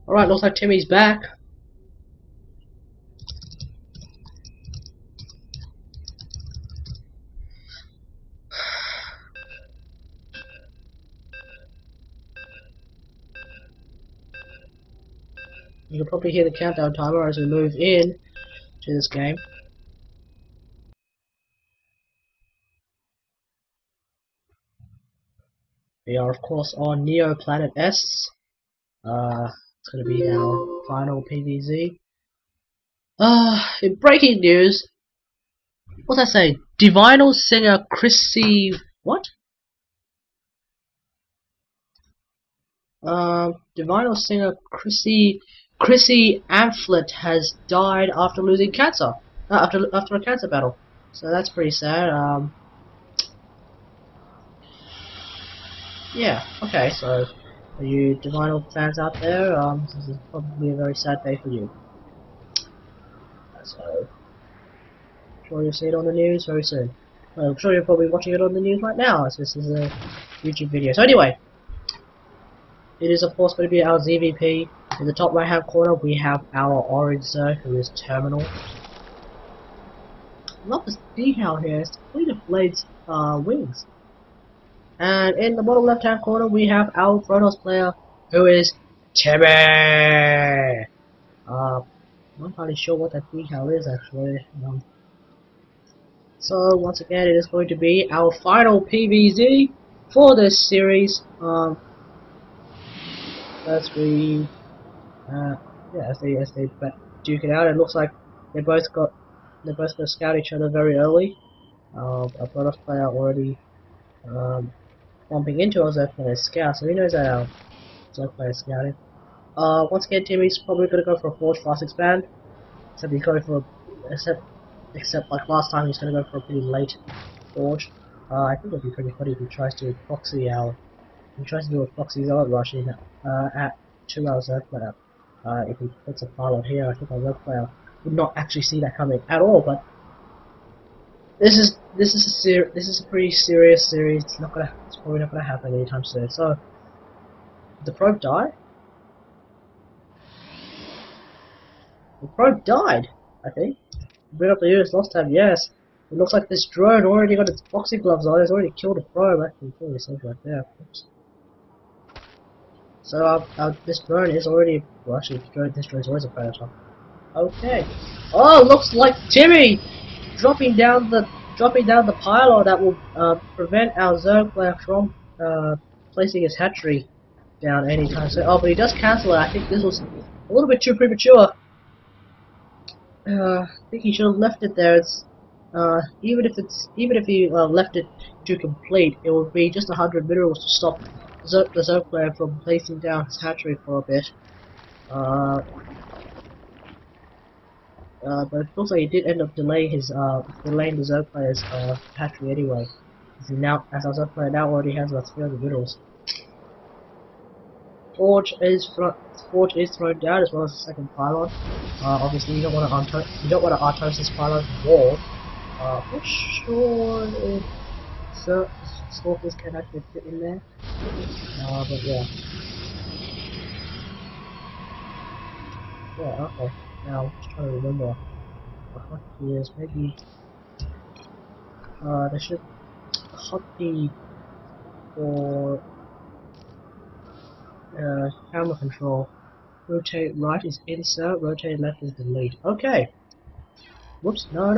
All right, looks like Timmy's back. You can probably hear the countdown timer as we move in to this game. We are of course on Neo Planet S. It's gonna be our final PVZ. In breaking news, what's I say? Divinal singer Chrissy what? Divinal singer Chrissy Amphlett has died after losing cancer. After a cancer battle. So that's pretty sad. Yeah. Okay. So, for you Divinal fans out there, this is probably a very sad day for you. So, I'm sure you'll see it on the news very soon. Well, I'm sure you're probably watching it on the news right now, as this is a YouTube video. So anyway, it is of course going to be our ZVP. In the top right hand corner we have our orange Zerg, who is Terminal. Love this decal here, it's Fleet of Blades wings. And in the bottom left hand corner we have our Chronos player, who is Timay. I'm not entirely sure what that decal is actually. So once again, it is going to be our final PVZ for this series. As we, as they duke it out, it looks like they're both going to scout each other very early. Our Chronos player already bumping into our Zerg player scout, so he knows that our Zerg player is scouting. Once again, Timmy's probably going to go for a Forge Fast Expand, except he's going for except like last time he's going to go for a pretty late Forge. I think it'll be pretty funny if he tries to proxy our. He tries to do a proxy Zerg rush in at 2 hours Zerg player. If he puts a pilot here, I think our Zerg player would not actually see that coming at all. But this is a pretty serious series. It's probably not gonna happen anytime soon. So, did the probe die? The probe died, I think. Bring up the units last time, yes. It looks like this drone already got its boxing gloves on. It's already killed a probe. Actually, kill yourself right there. Oops. So this drone is already. Well, actually, this drone is always a predator. Okay. Oh, looks like Timmy dropping down the pylon that will prevent our Zerg player from placing his hatchery down anytime soon. Oh, but he does cancel it. I think this was a little bit too premature. I think he should have left it there. It's even if he left it to complete, it would be just 100 minerals to stop the Zerg player from placing down his hatchery for a bit. Uh, but it looks like he did end up delaying the Zerg player's hatchery anyway. As our Zerg player now already has about 300 minerals. Forge is thrown down as well as the second pylon. Obviously you don't want to Artos this pylon wall. Not sure if Stalkers can actually fit in there. But yeah. Yeah, okay. Now I'm just trying to remember what hotkey is. Maybe there should hotkey for camera control. Rotate right is insert, rotate left is delete. Okay. Whoops, no.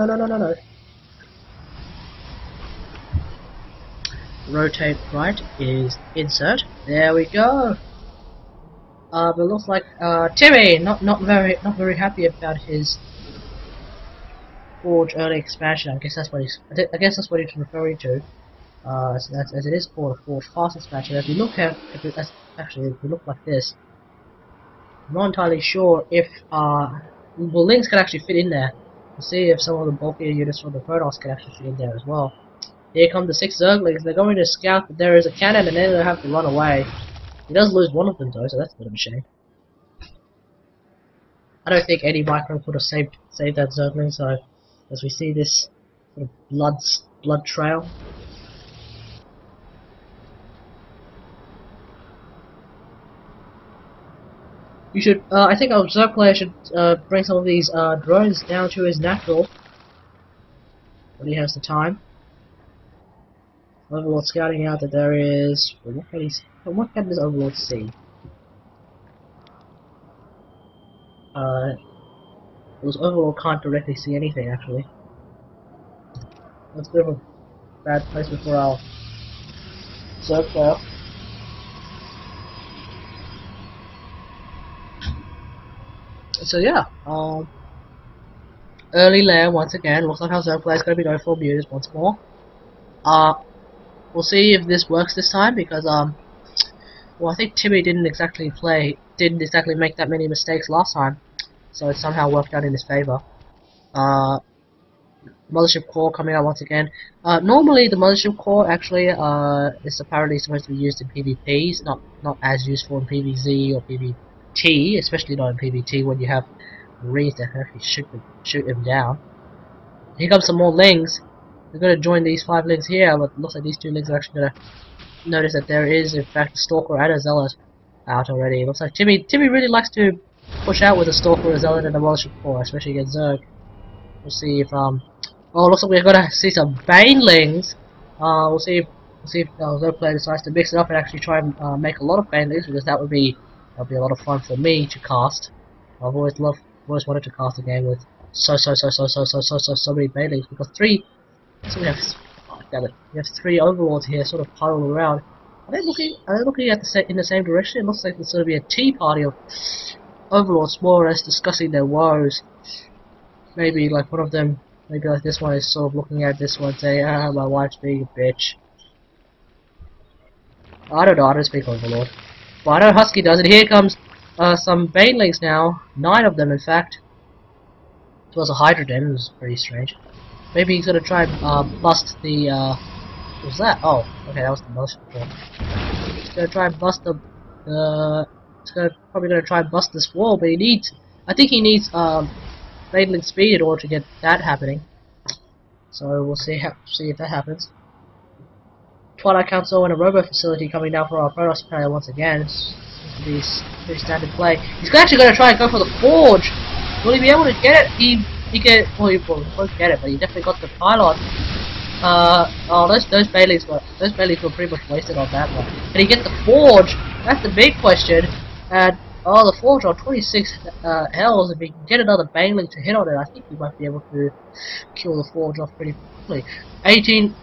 Rotate right is insert. There we go. But it looks like Timmy not very happy about his Forge early expansion. I guess that's what he's referring to. As it is called a Forge fast expansion. If you look like this, I'm not entirely sure if well, links can actually fit in there. We'll see if some of the bulkier units from the Protoss can actually fit in there as well. Here come the 6 Zerglings. They're going to scout that there is a cannon, and then they'll have to run away. He does lose one of them though, so that's a bit of a shame. I don't think any micro could have saved that Zergling. So as we see this sort of blood trail. You should, I think our Zerg player should bring some of these drones down to his natural when he has the time. Overlord scouting out that there is. What can this Overlord see? This Overlord can't directly see anything actually. That's a bit of a bad placement for our Zerg player. So yeah, early layer once again. Looks like our Zerg player is going to be going for mutas once more. We'll see if this works this time because well, I think Timmy didn't exactly make that many mistakes last time, so it somehow worked out in his favor. Mothership core coming out once again. Normally the mothership core actually is apparently supposed to be used in PvPs, not as useful in PvZ or PvT, especially not in PvT when you have Marines that can actually shoot him down. Here comes some more Lings. They're going to join these 5 Lings here, but it looks like these 2 Lings are actually going to notice that there is in fact a Stalker and a Zealot out already. It looks like Timmy really likes to push out with a Stalker, a Zealot, and a Mothership core, especially against Zerg. We'll see if oh, looks like we're gonna see some Banelings. We'll see if Zerg player decides to mix it up and actually try and make a lot of Banelings, because that'll be a lot of fun for me to cast. I've always wanted to cast a game with so many Banelings, because 3. So we have, damn it, we have 3 Overlords here, sort of huddled around. Are they looking at in the same direction? It looks like there's going to be a tea party of Overlords, more or less discussing their woes. Maybe like one of them, maybe like this one is sort of looking at this one, saying, "Ah, my wife's being a bitch." I don't know. I don't speak Overlord, but I know Husky does it. Here comes some Banelings now, 9 of them in fact. It was a Hydroden. It was pretty strange. Maybe he's gonna try and bust the what was that? Oh, okay, that was the most control. He's gonna try and bust the probably gonna try and bust this wall, but I think he needs Baneling speed in order to get that happening. So we'll see if that happens. Twilight Council and a Robo Facility coming down for our Protoss player once again. Pretty standard play. He's actually gonna try and go for the Forge. Will he be able to get it? Well, he won't get it, but he definitely got the pylon. Oh, those Baileys were pretty much wasted on that one. Can he get the Forge? That's the big question. And oh, the Forge on 26 hells. If he can get another Bailey to hit on it, I think he might be able to kill the Forge off pretty quickly. 18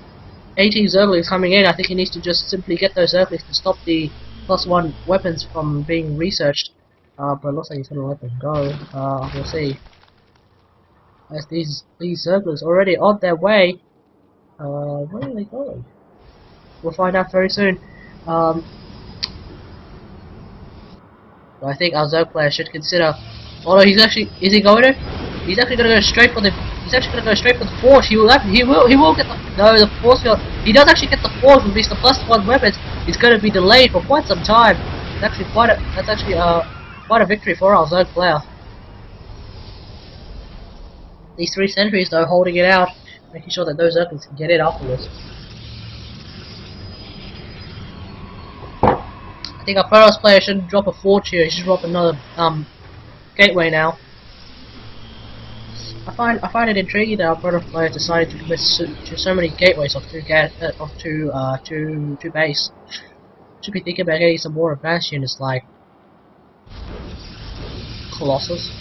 Zerglings coming in. I think he needs to just simply get those Zerglings to stop the +1 weapons from being researched. But it looks like he's gonna let them go. We'll see. As these Zerglings already on their way. Where are they going? We'll find out very soon. So I think our Zerg player should consider. Oh no, he's actually. Is he going to? He's actually going to go straight for the. He's actually going to go straight for the forge. He will get the. No, the force field. He does actually get the forge with these the +1 weapons. It's going to be delayed for quite some time. It's actually quite a. That's actually quite a victory for our Zerg player. These 3 sentries though, holding it out, making sure that those Zerglings can get it afterwards. I think our Protoss player shouldn't drop a forge here. He should drop another gateway now. I find it intriguing that our Protoss player decided to commit to so many gateways off two base. Should be thinking about getting some more advanced units like Colossus.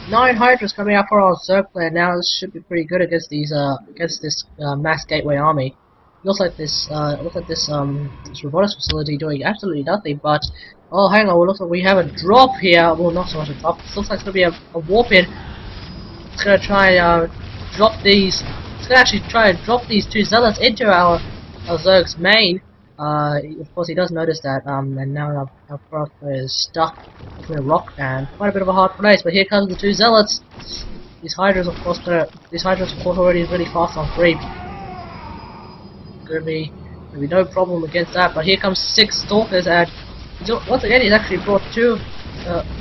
9 Hydras coming out for our Zerg player now. This should be pretty good against these against this mass gateway army. Looks like this this robotics facility doing absolutely nothing. But oh, hang on, it looks like we have a drop here. Well, not so much a drop. It looks like it's gonna be a warp in. It's gonna try drop these. It's gonna actually try and drop these 2 zealots into our Zerg's main. Of course, he does notice that, and now our Protoss player is stuck between a rock and quite a bit of a hard place. But here comes the 2 zealots. These Hydras, of course, already really fast on creep. Gonna be no problem against that. But here comes 6 Stalkers, and once again, he's actually brought 2.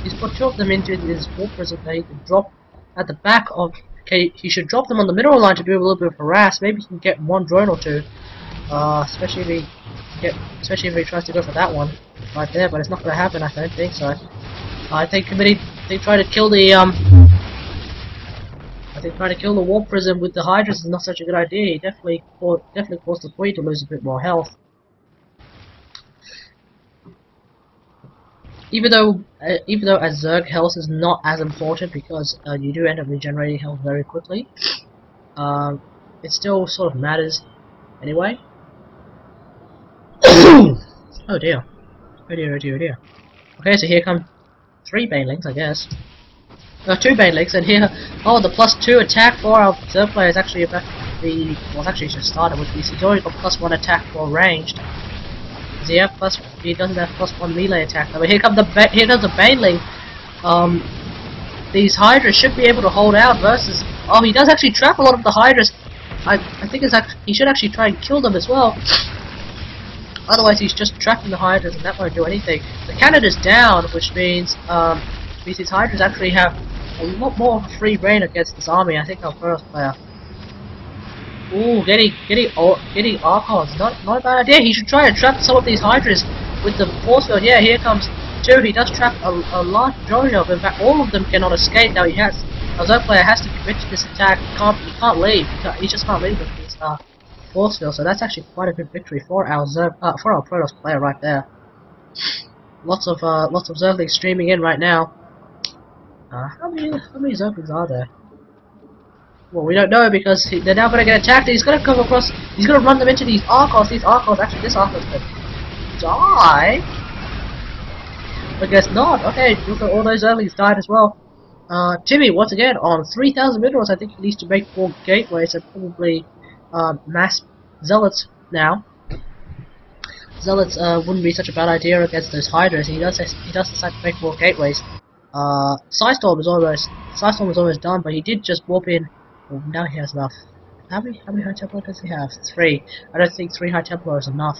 He's put 2 of them into his warp prison that he can drop at the back of. Okay, he should drop them on the middle line to do a little bit of harass. Maybe he can get 1 drone or 2. Especially if he tries to go for that one right there, but it's not going to happen. I don't think so. I think they try to kill the trying to kill the warp prison with the Hydras is not such a good idea. He definitely caused the Queen to lose a bit more health. Even though as Zerg, health is not as important because you do end up regenerating health very quickly. It still sort of matters anyway. Oh dear. Oh dear, oh dear, oh dear. Okay, so here come 3 banelings, I guess. 2 banelings, and here, oh, the +2 attack for our Zerg player is actually about to be, well, it's actually just started with these. He's already got +1 attack for ranged. Does he have he doesn't have +1 melee attack. But here comes the baneling. These Hydras should be able to hold out versus. Oh, he does actually trap a lot of the Hydras. I think he should actually try and kill them as well. Otherwise, he's just trapping the Hydras, and that won't do anything. The cannon is down, which means these Hydras actually have a lot more free reign against this army. I think our first player. Ooh, getting Archons, not a bad idea. He should try and trap some of these Hydras with the force field. Yeah, here comes 2. He does trap a large majority of them. In fact, all of them cannot escape. Now our Zerg player has to commit to this attack. He can't leave. He just can't leave with this force field. So that's actually quite a good victory for our Protoss player right there. Lots of Zerglings streaming in right now. How many Zerglings are there? Well, we don't know because they're now going to get attacked. He's going to come across. He's going to run them into these Archons. These Archons, actually, this Archon's going to die. I guess not. Okay, look at all those Zerglings died as well. Timmy, once again, on 3,000 minerals. I think he needs to make 4 gateways and probably mass Zealots now. Zealots wouldn't be such a bad idea against those Hydras. He does decide to make 4 gateways. Psystorm is almost done, but he did just warp in. Well, now he has enough. How many High Templar does he have? 3. I don't think 3 High Templar is enough.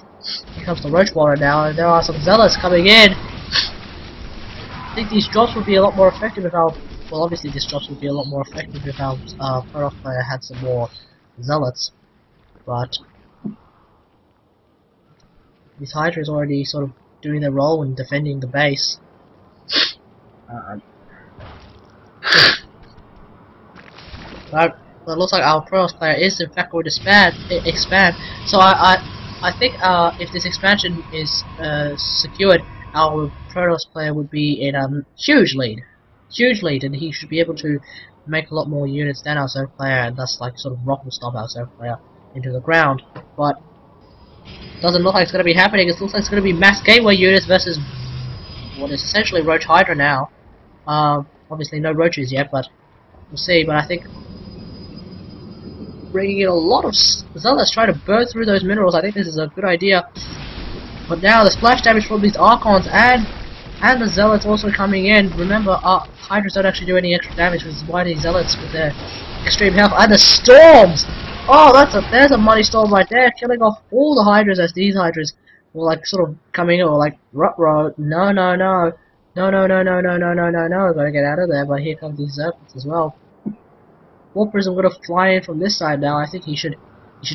Here comes the Roach Warrior now, and there are some Zealots coming in. I think these drops would be a lot more effective if our... Well, obviously these drops would be a lot more effective if our Protoss player had some more Zealots. But... these Hydra is already sort of doing their role in defending the base. But it looks like our Protoss player is in fact going to expand. So I think if this expansion is secured, our Protoss player would be in a huge lead, and he should be able to make a lot more units than our Zerg player, and thus like sort of rock and stomp our Zerg player into the ground. But it doesn't look like it's going to be happening. It looks like it's going to be mass gateway units versus what is essentially Roach Hydra now. Obviously no Roaches yet, but we'll see. But I think bringing in a lot of Zealots trying to burn through those minerals, I think this is a good idea. But now the splash damage from these Archons and And the Zealots also coming in. Remember, Hydras don't actually do any extra damage, which is why these Zealots with their extreme health. And the Storms! Oh, there's a mighty storm right there, killing off all the Hydras as these Hydras were like sort of coming in, or like, ruh-roh, no, no, no. No, no, no, no, no, no, no, no, no, gotta get out of there, but here come these Zerglings as well. Warp Prism gonna fly in from this side now. I think he should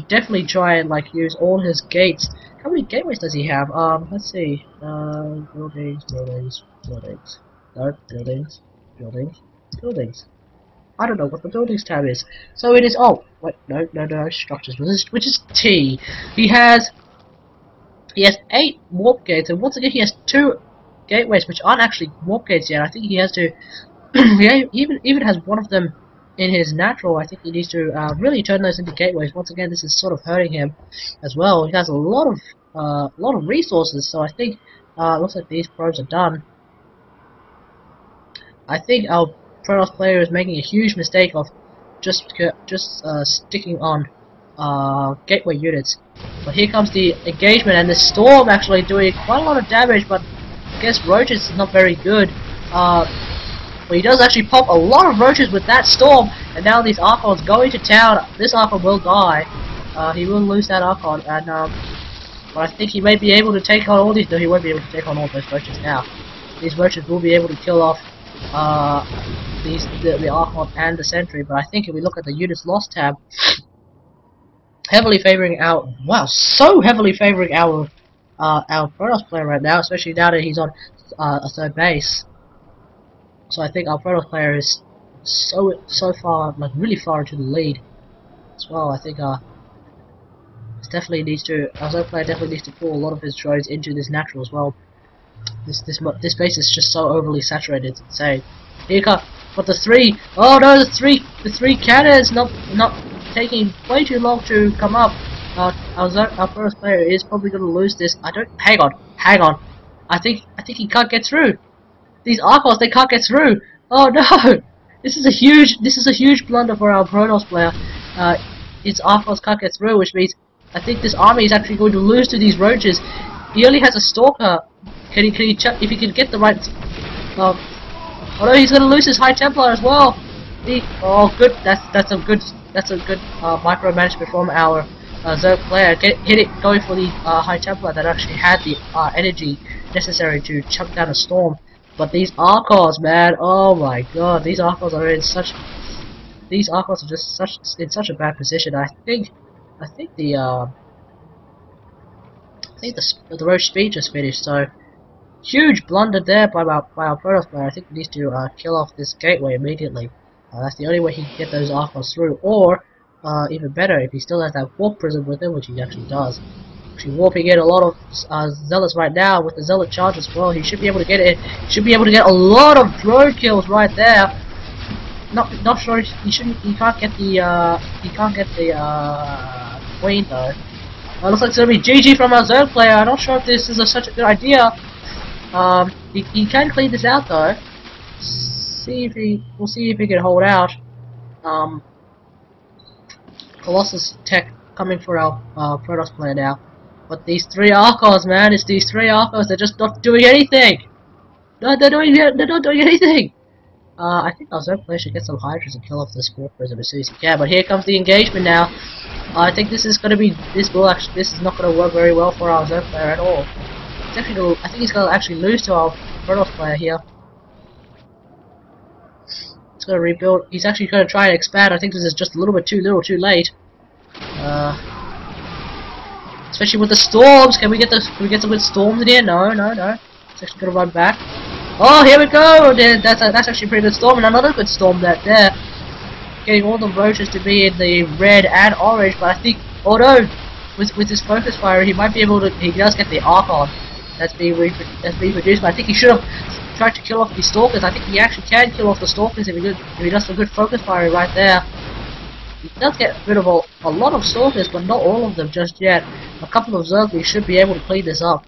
definitely try and like use all his gates. How many gateways does he have? Let's see. Buildings, buildings, buildings. No, buildings, buildings, buildings. I don't know what the buildings tab is. So it is, oh, wait, no, no, no, structures, which is T. He has 8 warp gates, and once again he has 2 gateways, which aren't actually warp gates yet. I think he has to, he even has one of them in his natural. I think he needs to really turn those into gateways. Once again, this is sort of hurting him as well. He has a lot of resources, so I think looks like these probes are done. I think our Protoss player is making a huge mistake of just sticking on gateway units. But here comes the engagement, and the storm actually doing quite a lot of damage. But I guess Roaches is not very good. But he does actually pop a lot of Roaches with that storm, and now these Archons going to town. This Archon will die. He will lose that Archon, and but I think he may be able to take on all these. No, he won't be able to take on all those Roaches now. These Roaches will be able to kill off the Archon and the Sentry, but I think if we look at the units lost tab, heavily favoring our so heavily favoring our Protoss player right now, especially now that he's on a third base. So I think our Protoss player is so far, like really far into the lead as well. I think definitely needs to, our Zerg player definitely needs to pull a lot of his drones into this natural as well. This base is just so overly saturated. It's insane. Here come, but the 3, oh no, the three cannons not taking way too long to come up. Our first player is probably going to lose this. Hang on. I think he can't get through. These Archons, they can't get through. Oh no! This is a huge blunder for our Protoss player. His Archons can't get through, which means I think this army is actually going to lose to these Roaches. He only has a Stalker. If he can get the right, oh no, he's going to lose his High Templar as well. Oh good, that's a good micromanagement from our Zerg player. Going for the High Templar that actually had the energy necessary to chunk down a storm. But these Archons, man, oh my god, these Archons are in such, in such a bad position. I think the Roach speed just finished, so huge blunder there by our Protoss player. I think he needs to kill off this gateway immediately. That's the only way he can get those Archons through, or even better, if he still has that Warp Prism with him, which he actually does. Actually warping in a lot of Zealots right now with the Zealot charge as well. He should be able to get it. Should be able to get a lot of drone kills right there. Not sure he can't get the Queen though. Looks like it's gonna be GG from our Zerg player. I'm not sure if this is such a good idea. He can clean this out though. We'll see if he can hold out. Colossus tech coming for our Protoss player now. But these 3 Archons, man, it's these 3 Archons. They're just not doing anything. No, they're not doing anything. I think our Zerg player should get some Hydras and kill off this Warp Prism as soon as he can. But here comes the engagement now. I think this is gonna be this is not gonna work very well for our Zerg player at all. I think he's gonna actually lose to our Protoss player here. He's gonna rebuild. He's actually gonna try and expand. I think this is just a little bit too late. Especially with the storms. Can we get some good storms in here? No. It's actually gonna run back. Oh, here we go. That's actually a pretty good storm, and another good storm there. Getting all the Roaches to be in the red and orange, but I think, oh no, with his focus fire, he might be able to. He does get the Archon that's being produced, but I think he should have tried to kill off the Stalkers. I think he actually can kill off the Stalkers if he does some good focus fire right there. He does get rid of a lot of Stalkers, but not all of them just yet. A couple of Zerglings should be able to clean this up.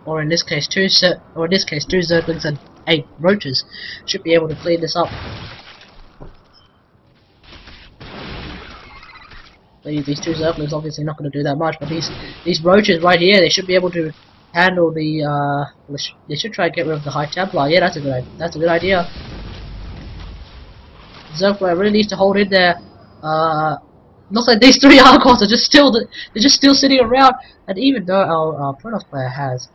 Or in this case, 2 Zerglings and 8 Roaches should be able to clean this up. These 2 Zerglings obviously not going to do that much, but these Roaches right here, they should be able to handle the they should try to get rid of the High Templar. Yeah, that's a good idea. Zerg player really needs to hold in there. Looks like these three Archons are they're just still sitting around, and even though our Protoss player has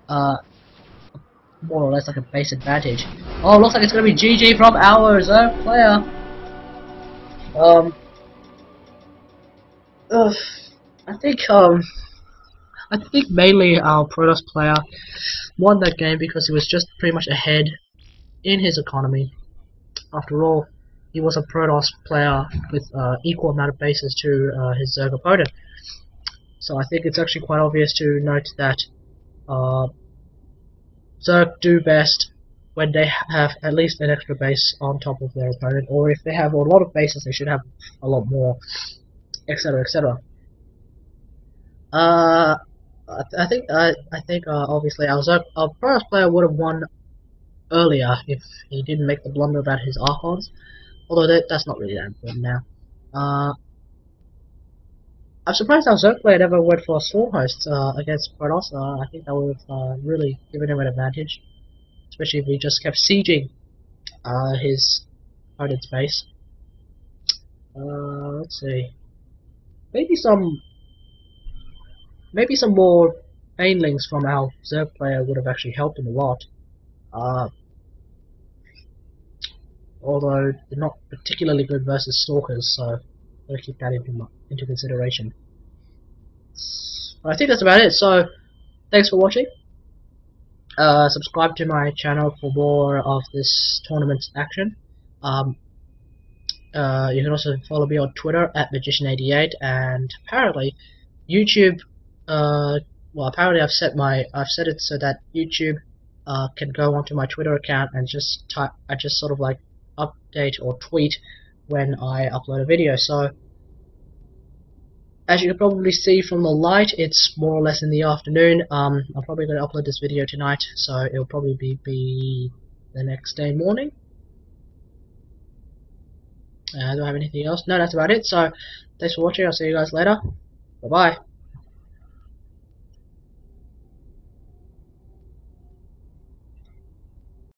more or less like a base advantage. Oh, looks like it's gonna be GG from our Zerg player. Ugh, I think mainly our Protoss player won that game because he was just pretty much ahead in his economy. After all, he was a Protoss player with equal amount of bases to his Zerg opponent. So I think it's actually quite obvious to note that Zerg do best when they have at least an extra base on top of their opponent, or if they have a lot of bases, they should have a lot more, etc., etc. I think obviously our Protoss player would have won earlier if he didn't make the blunder about his Archons, although that's not really that important now. I'm surprised our Zerg player never went for a Swarm Host against Protoss. I think that would have really given him an advantage, especially if he just kept sieging his opponent's base. Let's see. Maybe some more banelings from our Zerg player would have actually helped him a lot. Although they're not particularly good versus Stalkers, so gotta keep that into consideration. But I think that's about it. So thanks for watching. Subscribe to my channel for more of this tournament action. You can also follow me on Twitter at Magician88, and apparently YouTube. Well, apparently I've set it so that YouTube can go onto my Twitter account and just sort of like update or tweet when I upload a video. So as you can probably see from the light, it's more or less in the afternoon. I'm probably going to upload this video tonight, so it'll probably be the next day morning. I don't have anything else. No, that's about it. So thanks for watching. I'll see you guys later. Bye bye.